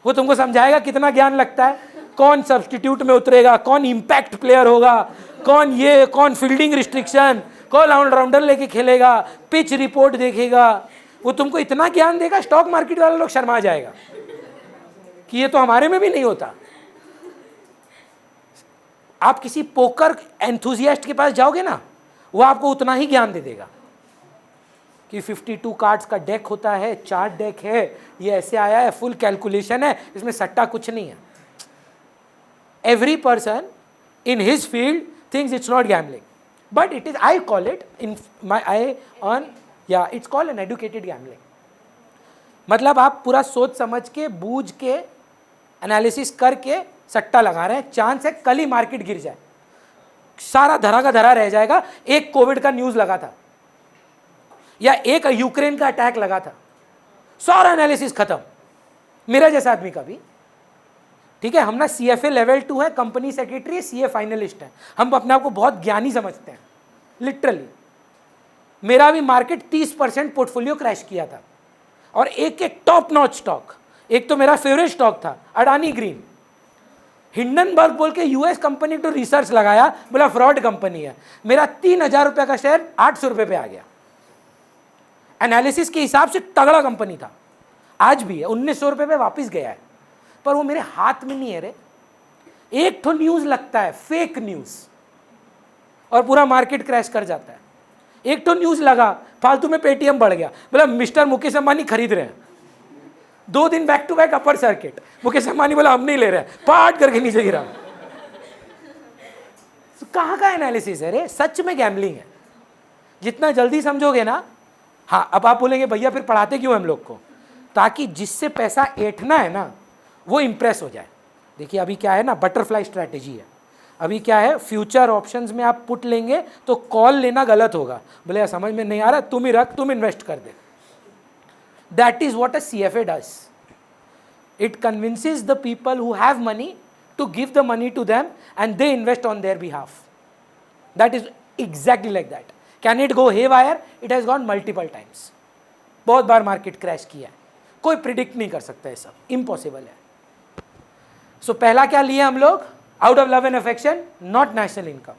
वो तुमको समझाएगा कितना ज्ञान लगता है। कौन सब्स्टिट्यूट में उतरेगा, कौन इम्पैक्ट प्लेयर होगा, कौन फील्डिंग रिस्ट्रिक्शन, कौन ऑलराउंडर लेके खेलेगा, पिच रिपोर्ट देखेगा। वो तुमको इतना ज्ञान देगा, स्टॉक मार्केट वाले लोग शर्मा जाएगा कि ये तो हमारे में भी नहीं होता। आप किसी पोकर एंथुजियास्ट के पास जाओगे ना, वो आपको उतना ही ज्ञान दे देगा कि 52 कार्ड्स का डेक होता है, चार्ट डेक है, ये ऐसे आया है, फुल कैलकुलेशन है, इसमें सट्टा कुछ नहीं है। Every person in his field thinks it's not gambling, but it is, I call it in my eye on, या it's called an educated gambling. मतलब आप पूरा सोच समझ के, बूझ के, एनालिसिस करके सट्टा लगा रहे हैं। चांस है कल ही मार्केट गिर जाए, सारा धरा का धरा रह जाएगा। एक कोविड का न्यूज लगा था या एक यूक्रेन का अटैक लगा था, सारा एनालिसिस खत्म। मेरा जैसा आदमी का भी, ठीक है, हम ना CFA लेवल 2 है, कंपनी सेक्रेटरी है, CA फाइनलिस्ट है, हम अपने आप को बहुत ज्ञानी समझते हैं लिटरली। मेरा भी मार्केट 30% पोर्टफोलियो क्रैश किया था, और एक एक टॉप नॉच स्टॉक। एक तो मेरा फेवरेट स्टॉक था अडानी ग्रीन, हिंडनबर्ग बोल के US कंपनी तो रिसर्च लगाया, बोला फ्रॉड कंपनी है। मेरा 3000 रुपये का शेयर 800 रुपये पे आ गया। एनालिसिस के हिसाब से तगड़ा कंपनी था, आज भी है, 1900 रुपये पे वापस गया है, पर वो मेरे हाथ में नहीं है रे। एक तो न्यूज लगता है, फेक न्यूज, और पूरा मार्केट क्रैश कर जाता है। एक तो न्यूज लगा, फालतू में पेटीएम बढ़ गया, बोला मिस्टर मुकेश अंबानी खरीद रहे हैं, 2 दिन back to back upper circuit, Mukesh Ambani बोला हम नहीं ले रहे, पाट करके नीचे गिरा। तो कहाँ का एनालिसिस है रे? सच में गैम्बलिंग है। जितना जल्दी समझोगे ना, हाँ, अब आप बोलेंगे भैया फिर पढ़ाते क्यों हम लोग को? ताकि जिससे पैसा ऐंठना है ना, वो इंप्रेस हो जाए। देखिए अभी क्या है ना, बटरफ्लाई स्ट्रैटेजी है। अभी क्या है, फ्यूचर ऑप्शंस में आप पुट लेंगे तो कॉल लेना गलत होगा। बोले समझ में नहीं आ रहा, तुम ही रख, तुम इन्वेस्ट कर दे। That is what a CFA does. It convinces the people who have money to give the money to them and they invest on their behalf. That is exactly like that. Can it go haywire? It has gone multiple times. बहुत बार market crash किया है, कोई predict नहीं कर सकता, है सब इम्पॉसिबल है। सो पहला क्या लिए हम लोग? Out of love and affection, not national income.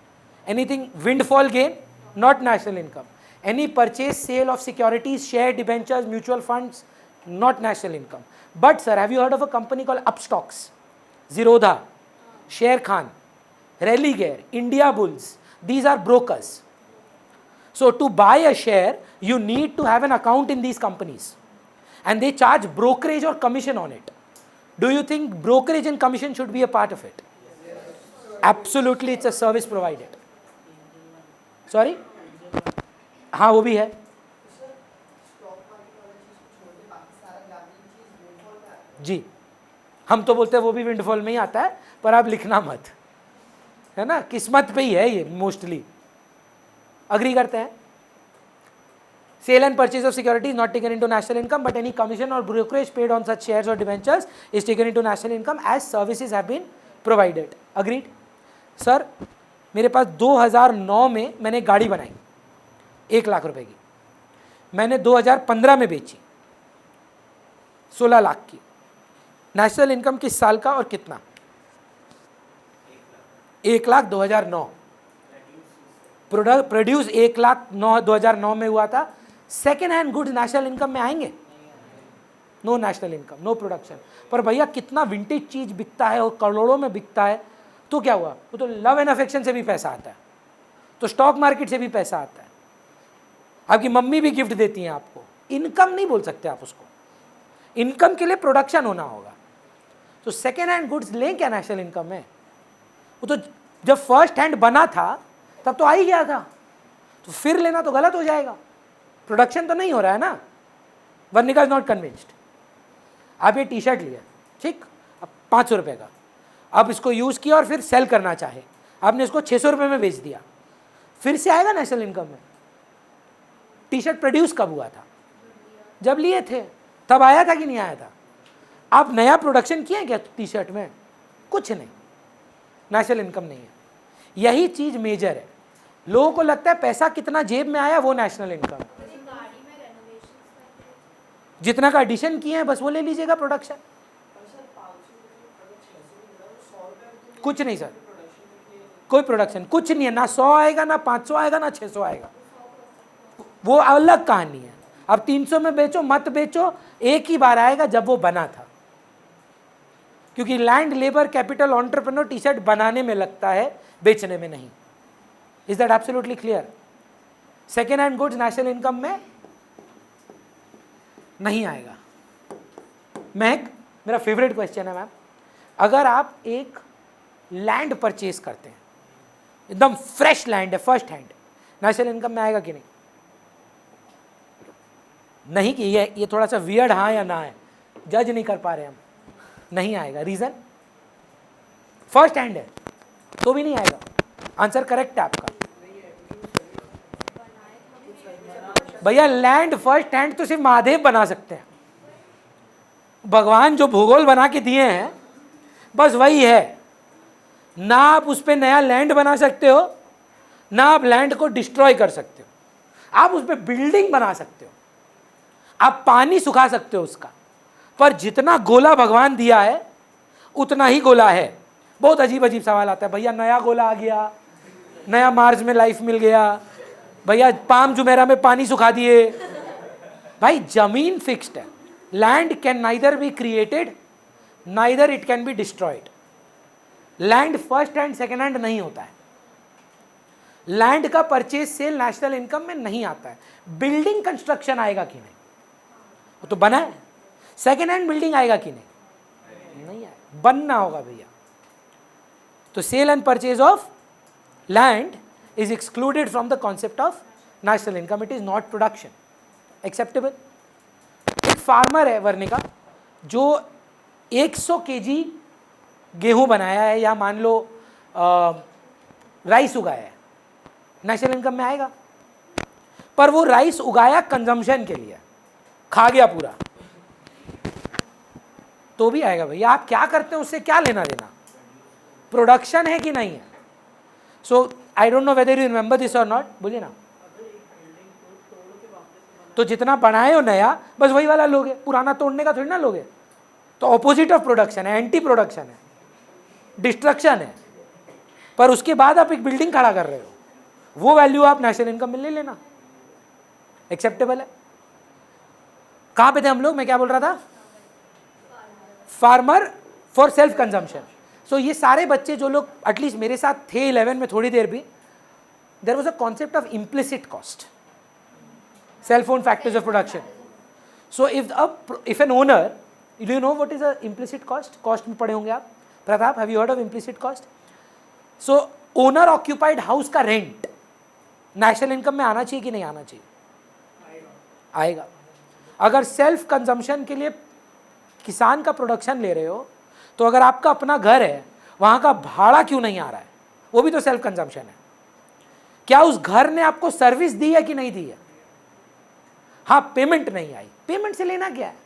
Anything windfall gain, not national income. Any purchase sale of securities, share, debentures, mutual funds, not national income. But sir, have you heard of a company called Upstox? Zerodha, Sharekhan, Religare, Indiabulls, these are brokers. So to buy a share, you need to have an account in these companies, and they charge brokerage or commission on it. Do you think brokerage and commission should be a part of it? Absolutely, it's a service provided. Sorry? हाँ, वो भी है। जी, हम तो बोलते हैं वो भी विंडफॉल में ही आता है, पर आप लिखना मत, है ना, किस्मत पे ही है ये मोस्टली। अग्री करते हैं? Sale and purchase of securities not taken into national income, but any commission और brokerage paid on such shares और debentures is taken into national income as services have been provided. Agreed? Sir, मेरे पास 2009 में मैंने एक गाड़ी बनाई 1 लाख रुपए की, मैंने 2015 में बेची 16 लाख की। नेशनल इनकम किस साल का और कितना? 1 लाख 2009। प्रोड्यूस 1 लाख 2009 में हुआ था। Second hand goods national income में आएंगे? No national income, no production. पर भैया कितना विंटेज चीज बिकता है और करोड़ों में बिकता है, तो क्या हुआ? वो तो लव एंड अफेक्शन से भी पैसा आता है, तो स्टॉक मार्केट से भी पैसा आता है, आपकी मम्मी भी गिफ्ट देती हैं आपको। इनकम नहीं बोल सकते आप उसको, इनकम के लिए प्रोडक्शन होना होगा। तो सेकेंड हैंड गुड्स लें क्या नेशनल इनकम में? वो तो जब फर्स्ट हैंड बना था तब तो आ ही गया था, तो फिर लेना तो गलत हो जाएगा। प्रोडक्शन तो नहीं हो रहा है ना। वर्निका इज नॉट कन्विंस्ड। आप ये टी-शर्ट लिया, ठीक, अब 500 रुपये का, अब इसको यूज़ किया और फिर सेल करना चाहे, आपने इसको 600 रुपये में बेच दिया, फिर से आएगा नेशनल इनकम में? टी-शर्ट प्रोड्यूस कब हुआ था? जब लिए थे तब आया था कि नहीं आया था? आप नया प्रोडक्शन किए क्या टी-शर्ट में? कुछ नहीं, नेशनल इनकम नहीं है। यही चीज मेजर है। लोगों को लगता है पैसा कितना जेब में आया वो नेशनल इनकम। जितना का एडिशन किए हैं बस वो ले लीजिएगा प्रोडक्शन। कुछ नहीं सर, कोई प्रोडक्शन कुछ नहीं है, ना 100 आएगा, ना 500 आएगा, ना 600 आएगा, वो अलग कहानी है। अब 300 में बेचो मत बेचो, एक ही बार आएगा जब वो बना था, क्योंकि land, labour, capital, entrepreneur T shirt बनाने में लगता है, बेचने में नहीं। Is that absolutely clear? Second hand goods national income में नहीं आएगा। महक, मेरा फेवरेट क्वेश्चन है मैम, अगर आप एक लैंड परचेज करते हैं, एकदम फ्रेश लैंड है, फर्स्ट हैंड, नेशनल इनकम में आएगा कि नहीं? नहीं कि ये थोड़ा सा वियर्ड हाँ या ना है, जज नहीं कर पा रहे हम, नहीं आएगा। रीजन, फर्स्ट हैंड है तो भी नहीं आएगा। आंसर करेक्ट है आपका भैया। लैंड फर्स्ट हैंड तो सिर्फ महादेव बना सकते हैं, भगवान जो भूगोल बना के दिए हैं बस वही है। ना आप उस पर नया लैंड बना सकते हो, ना आप लैंड को डिस्ट्रॉय कर सकते हो। आप उस पर बिल्डिंग बना सकते हो, आप पानी सुखा सकते हो उसका, पर जितना गोला भगवान दिया है उतना ही गोला है। बहुत अजीब अजीब सवाल आता है, भैया नया गोला आ गया, नया मार्स में लाइफ मिल गया, भैया पाम जुमेरा में पानी सुखा दिए। भाई जमीन फिक्स्ड है, land can neither be created neither it can be destroyed. Land first hand second hand नहीं होता है। लैंड का परचेज सेल नेशनल इनकम में नहीं आता है। बिल्डिंग कंस्ट्रक्शन आएगा कि नहीं? वो तो बना है। सेकेंड हैंड बिल्डिंग आएगा कि नहीं? नहीं आएगा, बनना होगा भैया। तो sale and purchase of land is excluded from the concept of national income. It is not production. Acceptable? एक फार्मर है वर्णिका जो 100 kg गेहूं बनाया है या मान लो राइस उगाया है, नेशनल इनकम में आएगा? पर वो राइस उगाया कंजम्पशन के लिए, खा गया पूरा, तो भी आएगा भैया। आप क्या करते हैं उससे क्या लेना देना, प्रोडक्शन है कि नहीं है? So I don't know whether you remember this और नॉट, बोलिए ना। तो जितना बनाए हो नया बस वही वाला लोगे, पुराना तोड़ने का थोड़ी ना लोगे। तो ऑपोजिट ऑफ प्रोडक्शन है, एंटी प्रोडक्शन है, डिस्ट्रक्शन है। पर उसके बाद आप एक बिल्डिंग खड़ा कर रहे हो, वो वैल्यू आप नेशनल इनकम में ले लेना, एक्सेप्टेबल है। कहां पे थे हम लोग? मैं क्या बोल रहा था? Farmer for self consumption. So ये सारे बच्चे जो लोग एटलीस्ट मेरे साथ थे 11 में थोड़ी देर भी, there was a concept of implicit cost, self फोन factors of production. So if an owner, do you know what is a implicit cost? Cost में पढ़े होंगे आप, Pratap, have you heard of implicit cost? So owner occupied house का rent national income में आना चाहिए कि नहीं आना चाहिए? आएगा। अगर सेल्फ कंजम्पशन के लिए किसान का प्रोडक्शन ले रहे हो, तो अगर आपका अपना घर है, वहां का भाड़ा क्यों नहीं आ रहा है? वो भी तो सेल्फ कंजम्पशन है। क्या उस घर ने आपको सर्विस दी है कि नहीं दी है? हाँ, पेमेंट नहीं आई, पेमेंट से लेना क्या है?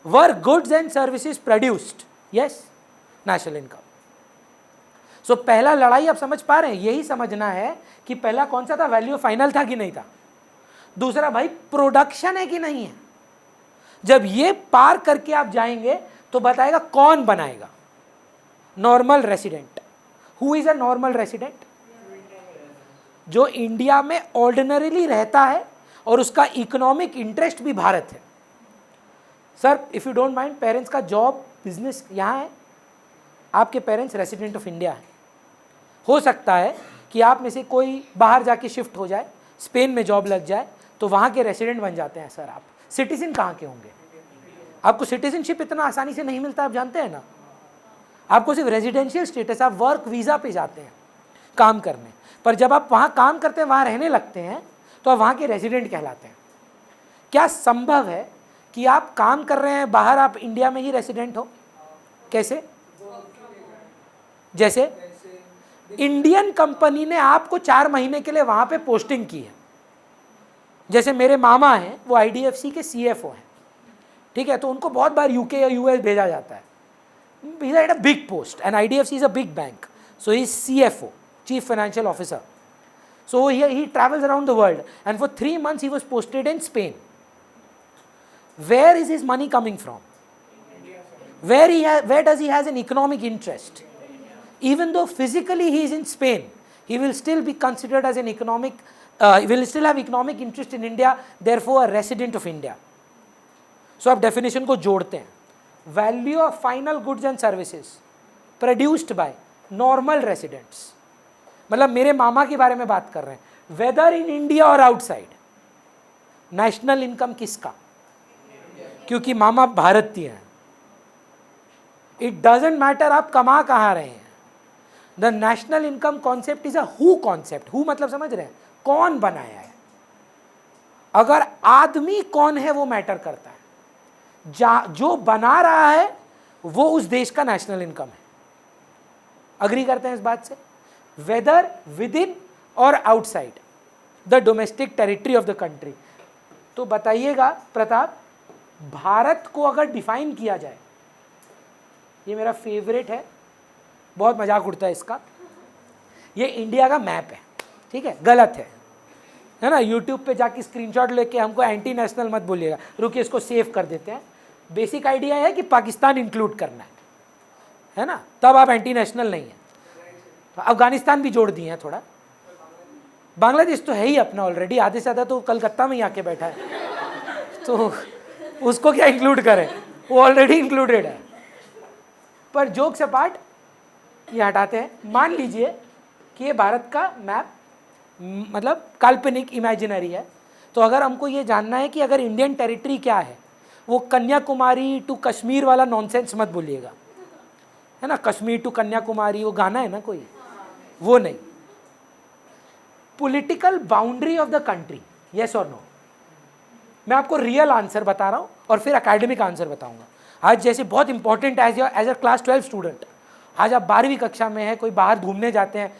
Were goods and services produced, yes, national income. So पहला लड़ाई आप समझ पा रहे हैं? यही समझना है कि पहला कौन सा था, वैल्यू फाइनल था कि नहीं था। दूसरा भाई प्रोडक्शन है कि नहीं है। जब ये पार करके आप जाएंगे तो बताएगा कौन बनाएगा, normal resident. Who is a normal resident? जो इंडिया में ऑर्डिनरीली रहता है और उसका इकोनॉमिक इंटरेस्ट भी भारत है। Sir if you don't mind, parents का जॉब बिजनेस यहाँ है, आपके पेरेंट्स रेसिडेंट ऑफ इंडिया है। हो सकता है कि आप में से कोई बाहर जाके शिफ्ट हो जाए, स्पेन में जॉब लग जाए, तो वहाँ के रेसिडेंट बन जाते हैं। सर आप सिटीजन कहाँ के होंगे? आपको सिटीजनशिप इतना आसानी से नहीं मिलता, आप जानते हैं ना। आपको सिर्फ रेजिडेंशियल स्टेटस, आप वर्क वीज़ा पे जाते हैं काम करने, पर जब आप वहाँ काम करते हैं, वहाँ रहने लगते हैं, तो आप वहाँ के रेजिडेंट कहलाते हैं। क्या संभव है कि आप काम कर रहे हैं बाहर, आप इंडिया में ही रेजिडेंट हो? कैसे? जैसे इंडियन कंपनी ने आपको 4 महीने के लिए वहाँ पे पोस्टिंग की है। जैसे मेरे मामा हैं, वो IDFC के CFO हैं, ठीक है, तो उनको बहुत बार UK या US भेजा जाता है। He is at a big post and IDFC is a big bank, so he is CFO, Chief Financial Officer. So he travels around the world and for 3 months he was posted in Spain. Where is his money coming from? Where does he has an economic interest? even though physically he is in Spain, he will still be considered as an economic, he will still have economic interest in India, therefore a resident of India. So आप definition को जोड़ते हैं, value of final goods and services produced by normal residents, मतलब मेरे मामा के बारे में बात कर रहे हैं, whether in India or outside, national income किसका, क्योंकि मामा भारतीय हैं, it doesn't matter आप कमा कहाँ रहे हैं, the national income concept is a who concept, who मतलब समझ रहे हैं, कौन बनाया है, अगर आदमी कौन है वो मैटर करता है, जो बना रहा है वो उस देश का नेशनल इनकम है, अग्री करते हैं इस बात से, वेदर विद इन और outside the domestic territory of the country. तो बताइएगा प्रताप, भारत को अगर डिफाइन किया जाए, ये मेरा फेवरेट है, बहुत मजाक उड़ता है इसका, ये इंडिया का मैप है, ठीक है, गलत है ना, यूट्यूब पे जाके स्क्रीनशॉट लेके हमको एंटी नेशनल मत बोलिएगा, रुकिए इसको सेव कर देते हैं। बेसिक आइडिया है कि पाकिस्तान इंक्लूड करना है ना, तब आप एंटी नेशनल नहीं है, तो अफगानिस्तान भी जोड़ दिए हैं थोड़ा, बांग्लादेश तो है ही अपना ऑलरेडी, आधे से ज़्यादा तो कलकत्ता में ही आके बैठा है, तो उसको क्या इंक्लूड करें, वो ऑलरेडी इंक्लूडेड है। पर जोक्स अपार्ट, ये हटाते हैं, मान लीजिए कि ये भारत का मैप मतलब काल्पनिक इमेजिनरी है, तो अगर हमको ये जानना है कि अगर इंडियन टेरिटरी क्या है, वो कन्याकुमारी टू कश्मीर वाला नॉनसेंस मत बोलिएगा, है ना, कश्मीर टू कन्याकुमारी वो गाना है ना कोई, वो नहीं, political boundary of the country, yes और नो। मैं आपको रियल आंसर बता रहा हूँ और फिर एकेडमिक आंसर बताऊंगा। आज जैसे बहुत important as a class 12 student, आज आप 12वीं कक्षा में हैं, कोई बाहर घूमने जाते हैं,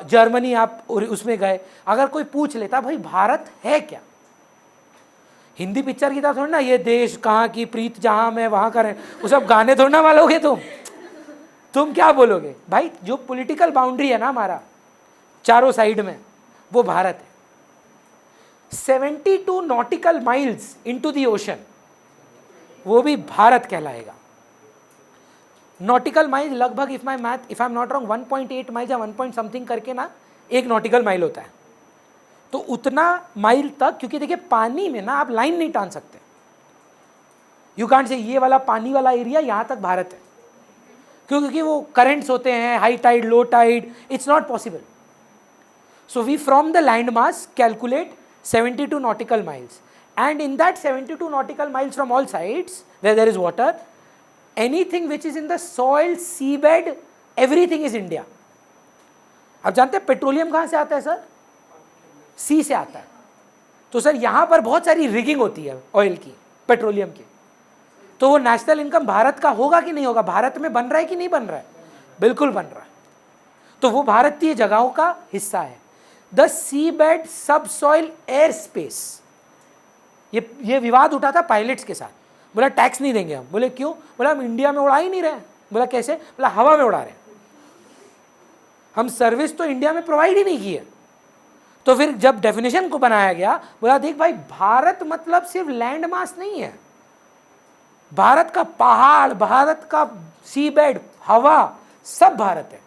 जर्मनी आप उसमें गए, अगर कोई पूछ लेता भाई भारत है क्या, हिंदी पिक्चर की तरह थोड़ा ना, ये देश कहाँ की प्रीत जहाँ में वहाँ करें, वो सब गाने थोड़ा ना वालोगे तुम क्या बोलोगे भाई, जो पॉलिटिकल बाउंड्री है ना हमारा चारों साइड में, वो भारत है। 72 nautical miles into the ocean, वो भी भारत कहलाएगा। नॉटिकल माइल लगभग, if I am not wrong 1.8 mile या 1 पॉइंट समथिंग करके ना एक नॉटिकल माइल होता है, तो उतना माइल तक, क्योंकि देखिए पानी में ना आप लाइन नहीं टान सकते, यू कांट से ये वाला पानी वाला एरिया यहाँ तक भारत है, क्योंकि वो करेंट्स होते हैं, high tide low tide, it's not possible. So we from the land mass calculate 72 nautical miles, and in that 72 nautical miles from all sides where there is water, anything which is in the soil, seabed, everything is India। आप जानते हैं petroleum कहाँ से आता है sir, सी से आता है, तो सर यहाँ पर बहुत सारी रिगिंग होती है ऑयल की, पेट्रोलियम की, तो वो नेशनल इनकम भारत का होगा कि नहीं होगा, भारत में बन रहा है कि नहीं बन रहा है, बिल्कुल बन रहा है, तो वो भारतीय जगहों का हिस्सा है। द सी बेड सब सॉइल एयर स्पेस, ये विवाद उठा था पायलट्स के साथ, बोला टैक्स नहीं देंगे हम, बोले क्यों, बोला हम इंडिया में उड़ा ही नहीं रहे, बोला कैसे, बोला हवा में उड़ा रहे हैं, हम सर्विस तो इंडिया में प्रोवाइड ही नहीं की है। तो फिर जब डेफिनेशन को बनाया गया, बोला देख भाई भारत मतलब सिर्फ लैंड मास नहीं है, भारत का पहाड़, भारत का सी बेड, हवा, सब भारत है।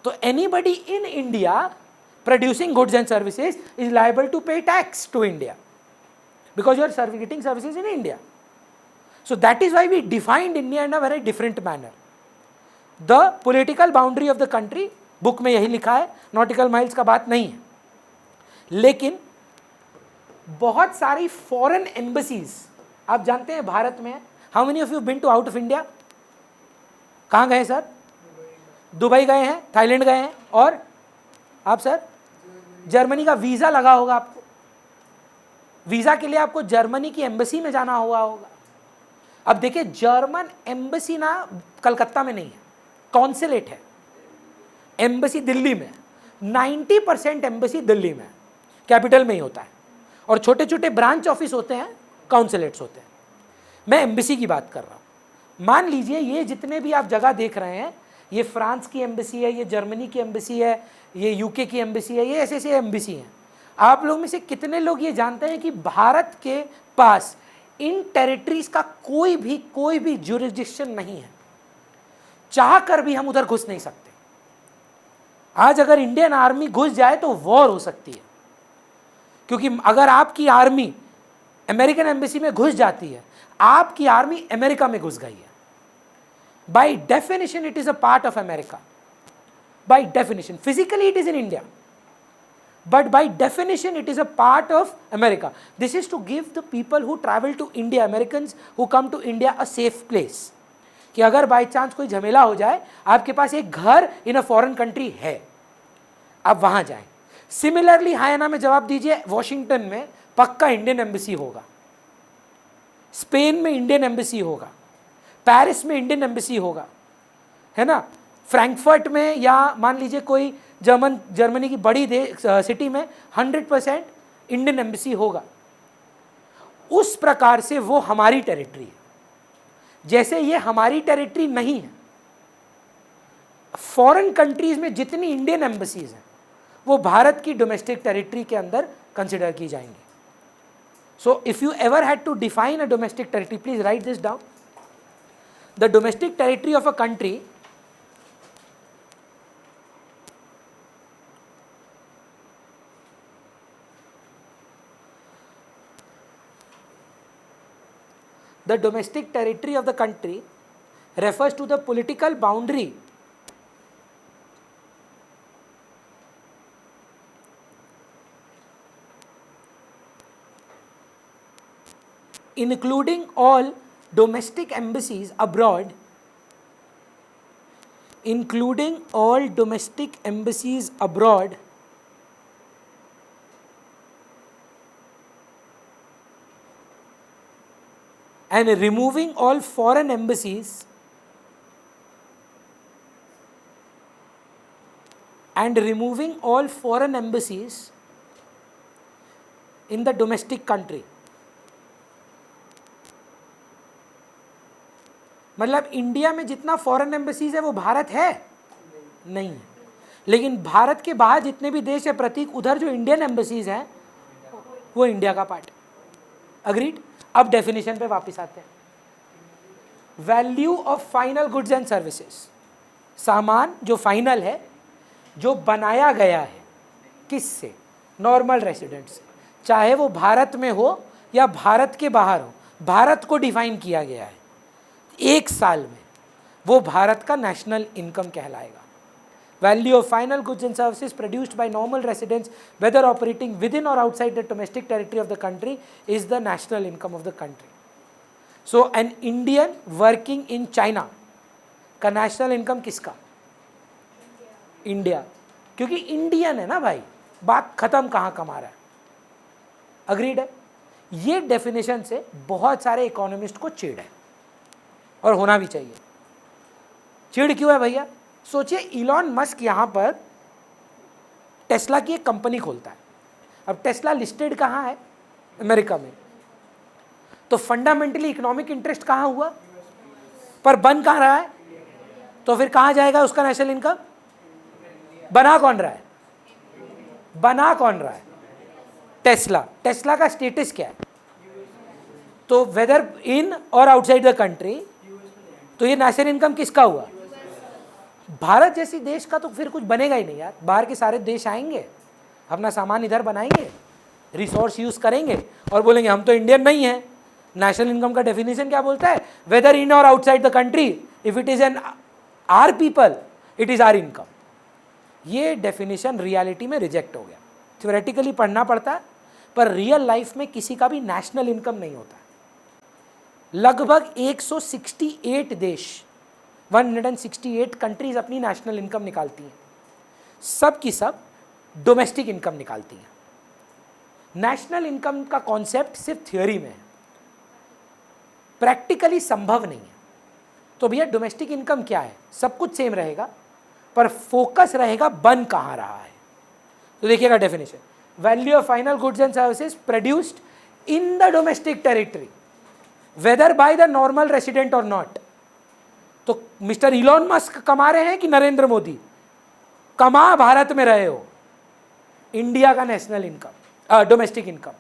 तो anybody in India producing goods and services is liable to pay tax to India because you are getting services in India. So that is why we defined India in a very different manner. The political boundary of the country, book में यही लिखा है, nautical miles का बात नहीं है, लेकिन बहुत सारी foreign embassies आप जानते हैं भारत में। How many of you been to out of India? कहाँ गए सर, दुबई गए हैं, थाईलैंड गए हैं, और आप सर जर्मनी का वीज़ा लगा होगा आपको, वीज़ा के लिए आपको जर्मनी की एम्बेसी में जाना हुआ होगा। अब देखिए जर्मन एम्बेसी ना कलकत्ता में नहीं है, कॉन्सुलेट है, एम्बेसी दिल्ली में, 90% एम्बेसी दिल्ली में, कैपिटल में ही होता है, और छोटे छोटे ब्रांच ऑफिस होते हैं, काउंसुलेट्स होते हैं। मैं एम्बेसी की बात कर रहा हूँ। मान लीजिए ये जितने भी आप जगह देख रहे हैं, ये फ्रांस की एम्बेसी है, ये जर्मनी की एम्बेसी है, ये यूके की एम्बेसी है, ये ऐसे ऐसे एम्बेसी हैं। आप लोग में से कितने लोग ये जानते हैं कि भारत के पास इन टेरिटरीज का कोई भी ज्यूरिसडिक्शन नहीं है, चाह कर भी हम उधर घुस नहीं सकते। आज अगर इंडियन आर्मी घुस जाए तो वॉर हो सकती है, क्योंकि अगर आपकी आर्मी अमेरिकन एम्बेसी में घुस जाती है, आपकी आर्मी अमेरिका में घुस गई है। By definition it is a part of America, by definition. Physically it is in India, but by definition it is a part of America. This is to give the people who travel to India, Americans who come to India, a safe place, कि अगर by chance कोई झमेला हो जाए, आपके पास एक घर इन a foreign country है, आप वहां जाएं। सिमिलरली हायना में जवाब दीजिए, वॉशिंगटन में पक्का इंडियन एम्बेसी होगा, स्पेन में इंडियन एम्बेसी होगा, पेरिस में इंडियन एम्बेसी होगा, है ना, फ्रैंकफर्ट में या मान लीजिए कोई जर्मनी की बड़ी सिटी में 100% इंडियन एम्बेसी होगा। उस प्रकार से वो हमारी टेरिटरी है, जैसे ये हमारी टेरिटरी नहीं है। फॉरेन कंट्रीज में जितनी इंडियन एम्बेसीज हैं वो भारत की डोमेस्टिक टेरिटरी के अंदर कंसिडर की जाएंगी। So if you ever had to define a domestic territory, please write this down. The domestic territory of a country the domestic territory of the country refers to the political boundary including all domestic embassies abroad, including all domestic embassies abroad and removing all foreign embassies in the domestic country। मतलब India में जितना foreign embassies है वो भारत है नहीं है, लेकिन भारत के बाहर जितने भी देश है प्रतीक, उधर जो इंडियन एम्बेसीज हैं वो इंडिया का पार्ट है। अग्रीड। अब डेफिनेशन पे वापस आते हैं। Value of final goods and services, सामान जो फाइनल है, जो बनाया गया है किससे, नॉर्मल रेसिडेंट से, चाहे वो भारत में हो या भारत के बाहर हो, भारत को डिफाइन किया गया है, एक साल में वो भारत का नेशनल इनकम कहलाएगा। Value of final goods and services produced by normal residents, whether operating within or outside the domestic territory of the country, is the national income of the country. So an Indian working in China का national income किसका? India, क्योंकि Indian है ना भाई, बात खत्म, कहाँ कमा रहा है। अग्रीड है। ये डेफिनेशन से बहुत सारे इकोनॉमिस्ट को चिढ़ है, और होना भी चाहिए। चिढ़ क्यों है भैया? सोचिए, इलॉन मस्क यहाँ पर टेस्ला की एक कंपनी खोलता है। अब टेस्ला लिस्टेड कहाँ है? अमेरिका में। तो फंडामेंटली इकोनॉमिक इंटरेस्ट कहाँ हुआ? पर बन कहाँ रहा है? तो फिर कहाँ जाएगा उसका नेशनल इनकम? बना कौन रहा है? बना कौन रहा है? टेस्ला। टेस्ला का स्टेटस क्या है? तो वेदर इन और आउटसाइड द कंट्री, तो ये नेशनल इनकम किसका हुआ? भारत जैसी देश का तो फिर कुछ बनेगा ही नहीं यार। बाहर के सारे देश आएंगे, अपना सामान इधर बनाएंगे, रिसोर्स यूज करेंगे और बोलेंगे हम तो इंडियन नहीं है। नेशनल इनकम का डेफिनेशन क्या बोलता है? वेदर इन और outside the country, if it is an our people, it is our income. ये डेफिनेशन रियलिटी में रिजेक्ट हो गया। थ्योरेटिकली पढ़ना पड़ता है, पर रियल लाइफ में किसी का भी नेशनल इनकम नहीं होता। लगभग 168 देश, 168 कंट्रीज अपनी नेशनल इनकम निकालती हैं, सब की सब डोमेस्टिक इनकम निकालती हैं। नेशनल इनकम का कॉन्सेप्ट सिर्फ थ्योरी में है, प्रैक्टिकली संभव नहीं है। तो भैया डोमेस्टिक इनकम क्या है? सब कुछ सेम रहेगा, पर फोकस रहेगा बन कहाँ रहा है। तो देखिएगा definition, value of final goods and services produced in the domestic territory whether by the normal resident और नॉट। तो मिस्टर इलॉन मस्क कमा रहे हैं कि नरेंद्र मोदी? कमा भारत में रहे हो। इंडिया का national income, domestic income,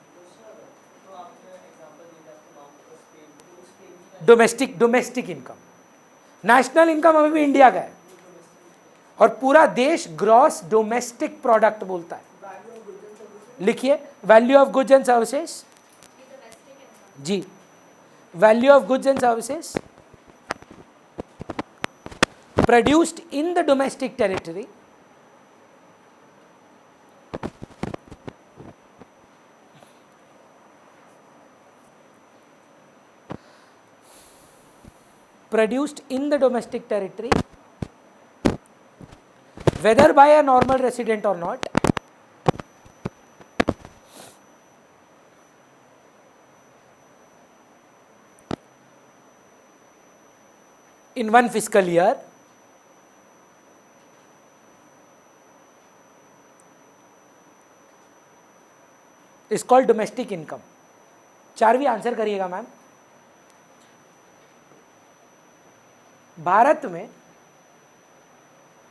domestic income. National income अभी भी इंडिया का है, और पूरा देश ग्रॉस डोमेस्टिक प्रोडक्ट बोलता है। लिखिए, value of goods and services, जी, value of goods and services produced in the domestic territory whether by a normal resident or not, in one fiscal year is called domestic income। चारवीं answer करिएगा ma'am. Bharat में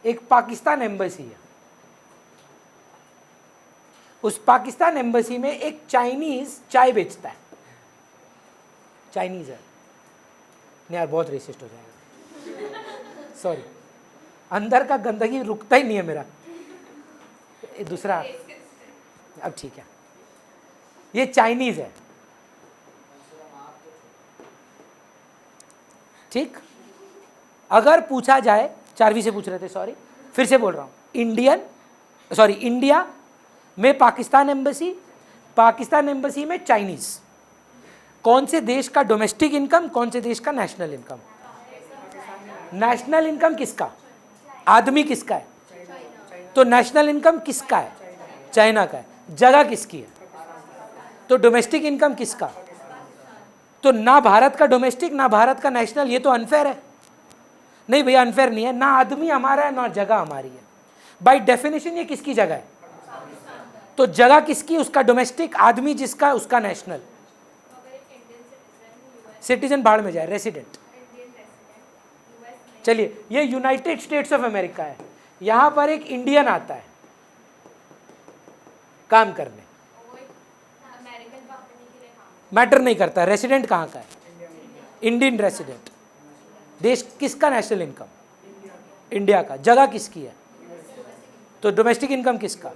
एक Pakistan embassy है, उस Pakistan embassy में एक Chinese चाय बेचता है। चाइनीज है नहीं यार, बहुत रेसिस्ट हो जाएगा, सॉरी, अंदर का गंदगी रुकता ही नहीं है मेरा। ये दूसरा, अब ठीक है, ये चाइनीज है, ठीक। अगर पूछा जाए, चारवीं से पूछ रहे थे, सॉरी, फिर से बोल रहा हूं, इंडिया में पाकिस्तान एम्बेसी में चाइनीज, कौन से देश का डोमेस्टिक इनकम, कौन से देश का नेशनल इनकम? नेशनल इनकम किसका? आदमी किसका है? तो नेशनल इनकम किसका है? चाइना का है। जगह किसकी है? तो डोमेस्टिक इनकम किसका? तो ना भारत का डोमेस्टिक ना भारत का नेशनल, ये तो अनफेयर है। नहीं भैया, अनफेयर नहीं है, ना आदमी हमारा है ना जगह हमारी है। बाय डेफिनेशन ये किसकी जगह है? तो जगह किसकी? उसका डोमेस्टिक, आदमी जिसका उसका नेशनल। सिटीजन बाढ़ में जाए, रेसिडेंट। चलिए, ये यूनाइटेड स्टेट्स ऑफ अमेरिका है, यहां पर एक इंडियन आता है काम करने, मैटर नहीं करता रेसिडेंट कहाँ का है, इंडियन रेसिडेंट। देश किसका नेशनल इनकम? इंडिया का। जगह किसकी है? तो डोमेस्टिक इनकम किसका?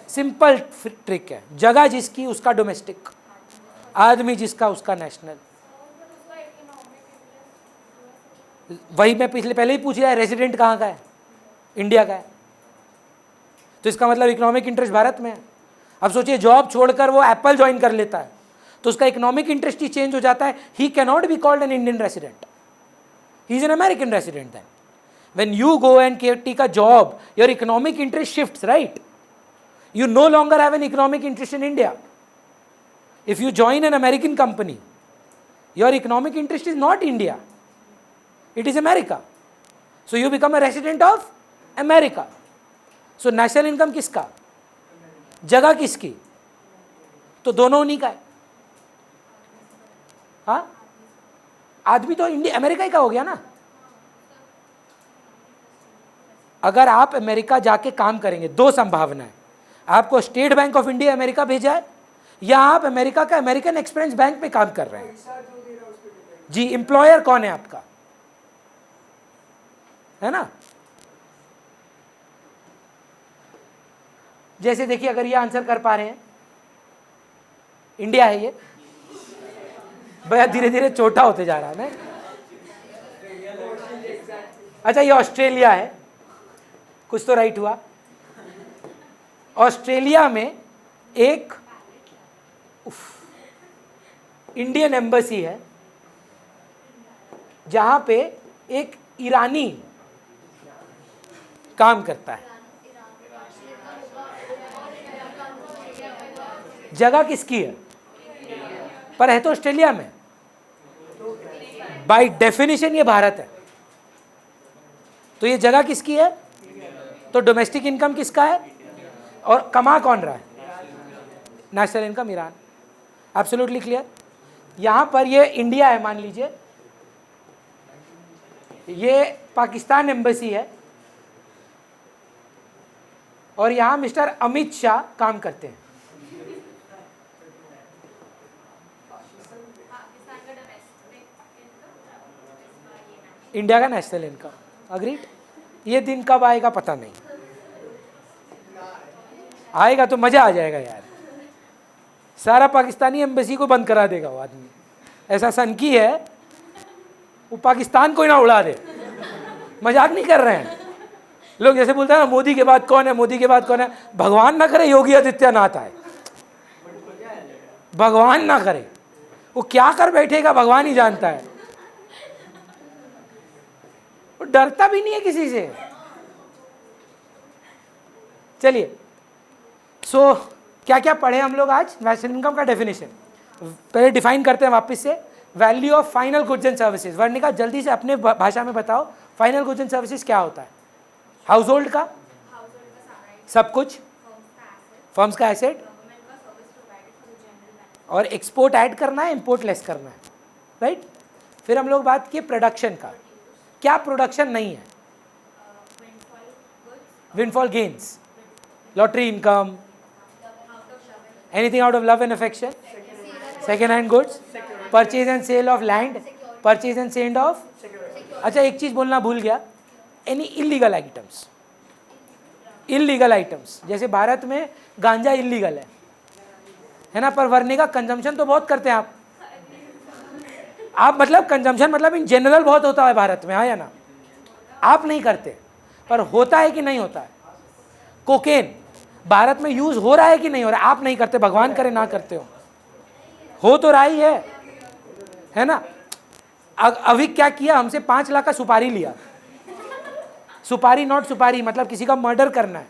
सिंपल ट्रिक है, जगह जिसकी उसका डोमेस्टिक, आदमी जिसका उसका नेशनल। वही मैं पहले ही पूछ रहा है, रेसिडेंट कहाँ का है? इंडिया का है, तो इसका मतलब इकोनॉमिक इंटरेस्ट भारत में है। अब सोचिए, जॉब छोड़कर वो एप्पल ज्वाइन कर लेता है तो उसका इकोनॉमिक इंटरेस्ट ही चेंज हो जाता है। He can not be called an Indian resident, he is an American resident. Then when you go and take a job, your economic interest shifts, right? You no longer have an economic interest in India. If you join an American company, your economic interest is not India, it is America. So you become a resident of America. So national income किसका? जगह किसकी? तो दोनों उन्हीं का है। हाँ, आदमी तो इंडिया अमेरिका ही का हो गया ना। अगर आप अमेरिका जाके काम करेंगे, दो संभावना है, आपको state bank of India America भेजा है, या आप अमेरिका का अमेरिकन एक्सप्रेस बैंक में काम कर रहे हैं। जी, एम्प्लॉयर कौन है आपका? है ना? जैसे देखिए, अगर ये आंसर कर पा रहे हैं, इंडिया है ये, भैया धीरे धीरे छोटा होते जा रहा है ना। अच्छा, ये ऑस्ट्रेलिया है, कुछ तो राइट हुआ। ऑस्ट्रेलिया में एक इंडियन एम्बेसी है जहां पे एक ईरानी काम करता है। जगह किसकी है? पर है तो ऑस्ट्रेलिया में। बाय डेफिनेशन ये भारत है, तो ये जगह किसकी है? तो डोमेस्टिक इनकम किसका है और कमा कौन रहा है? National income Iran. Absolutely clear. यहां पर ये इंडिया है, मान लीजिए ये पाकिस्तान एम्बेसी है और यहां मिस्टर अमित शाह काम करते हैं। इंडिया का नेशनल इनकम। अग्रीड? ये दिन कब आएगा पता नहीं, आएगा तो मजा आ जाएगा यार, सारा पाकिस्तानी एम्बेसी को बंद करा देगा वो आदमी, ऐसा सनकी है वो पाकिस्तान को ही ना उड़ा दे। मजाक नहीं कर रहे हैं लोग, जैसे बोलते हैं ना मोदी के बाद कौन है, मोदी के बाद कौन है, भगवान ना करे योगी आदित्यनाथ आए, भगवान ना करे, वो क्या कर बैठेगा भगवान ही जानता है, वो डरता भी नहीं है किसी से। चलिए सो क्या क्या पढ़े हम लोग आज? नेशनल इनकम का डेफिनेशन पहले डिफाइन करते हैं वापस से। Value of final goods and services. Varnika जल्दी से अपने भाषा में बताओ फाइनल गुड्स एंड सर्विसेज क्या होता है? हाउस होल्ड का सब कुछ, फर्म्स का एसेट, और एक्सपोर्ट ऐड करना है, इंपोर्ट लेस करना है, राइट। फिर हम लोग बात किए प्रोडक्शन का। क्या प्रोडक्शन नहीं है? Windfall gains, lottery income, anything out of love and affection, second hand goods, purchase and sale of land, purchase and sale of, अच्छा एक चीज बोलना भूल गया, any illegal items, illegal items, जैसे भारत में गांजा इलीगल है ना, पर वर्णे का कंजम्पशन तो बहुत करते हैं आप मतलब कंजम्पशन मतलब इन जनरल बहुत होता है भारत में, हाँ या ना? आप नहीं करते, पर होता है कि नहीं होता है? कोकेन भारत में यूज हो रहा है कि नहीं हो रहा है? आप नहीं करते, भगवान करे ना करते हो तो रहा ही है ना। अभी क्या किया, हमसे 5 लाख का सुपारी लिया, सुपारी नॉट सुपारी, मतलब किसी का मर्डर करना है,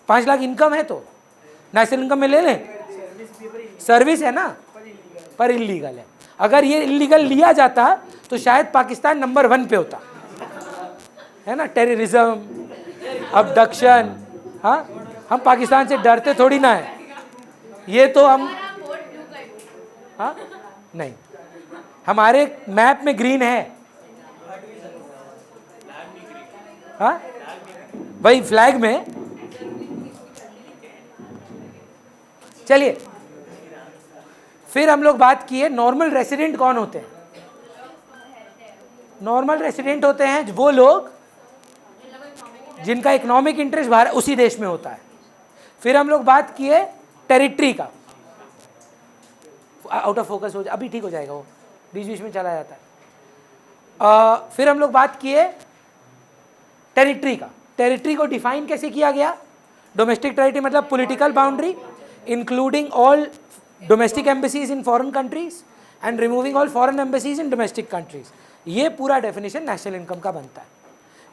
5 लाख इनकम है तो नेशनल इनकम में ले लें, सर्विस है ना, पर इलीगल है। अगर ये इलीगल लिया जाता तो शायद पाकिस्तान नंबर 1 पे होता, है ना। टेररिज्म, अबडक्शन, हाँ हम पाकिस्तान से डरते थोड़ी ना है, ये तो हम, हाँ नहीं, हमारे मैप में ग्रीन है, हाँ भाई फ्लैग में। चलिए फिर हम लोग बात किए नॉर्मल रेसिडेंट कौन होते हैं? नॉर्मल रेसिडेंट होते हैं वो लोग जिनका इकोनॉमिक इंटरेस्ट भारत उसी देश में होता है। फिर हम लोग बात किए टेरिटरी का, आउट ऑफ फोकस हो, अभी ठीक हो जाएगा, वो बीच बीच में चला जाता है। फिर हम लोग बात किए टेरिटरी का। टेरिटरी को डिफाइन कैसे किया गया? डोमेस्टिक टेरिटरी मतलब political boundary including all domestic embassies in foreign countries and removing all foreign embassies in domestic countries. ये पूरा डेफिनेशन नेशनल इनकम का बनता है।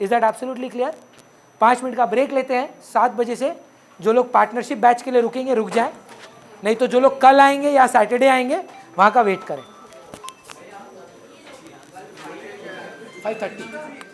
Is that absolutely clear? 5 minute का ब्रेक लेते हैं। 7 बजे से जो लोग पार्टनरशिप बैच के लिए रुकेंगे रुक जाएं, नहीं तो जो लोग कल आएंगे या सैटरडे आएंगे वहाँ का वेट करें। 5:30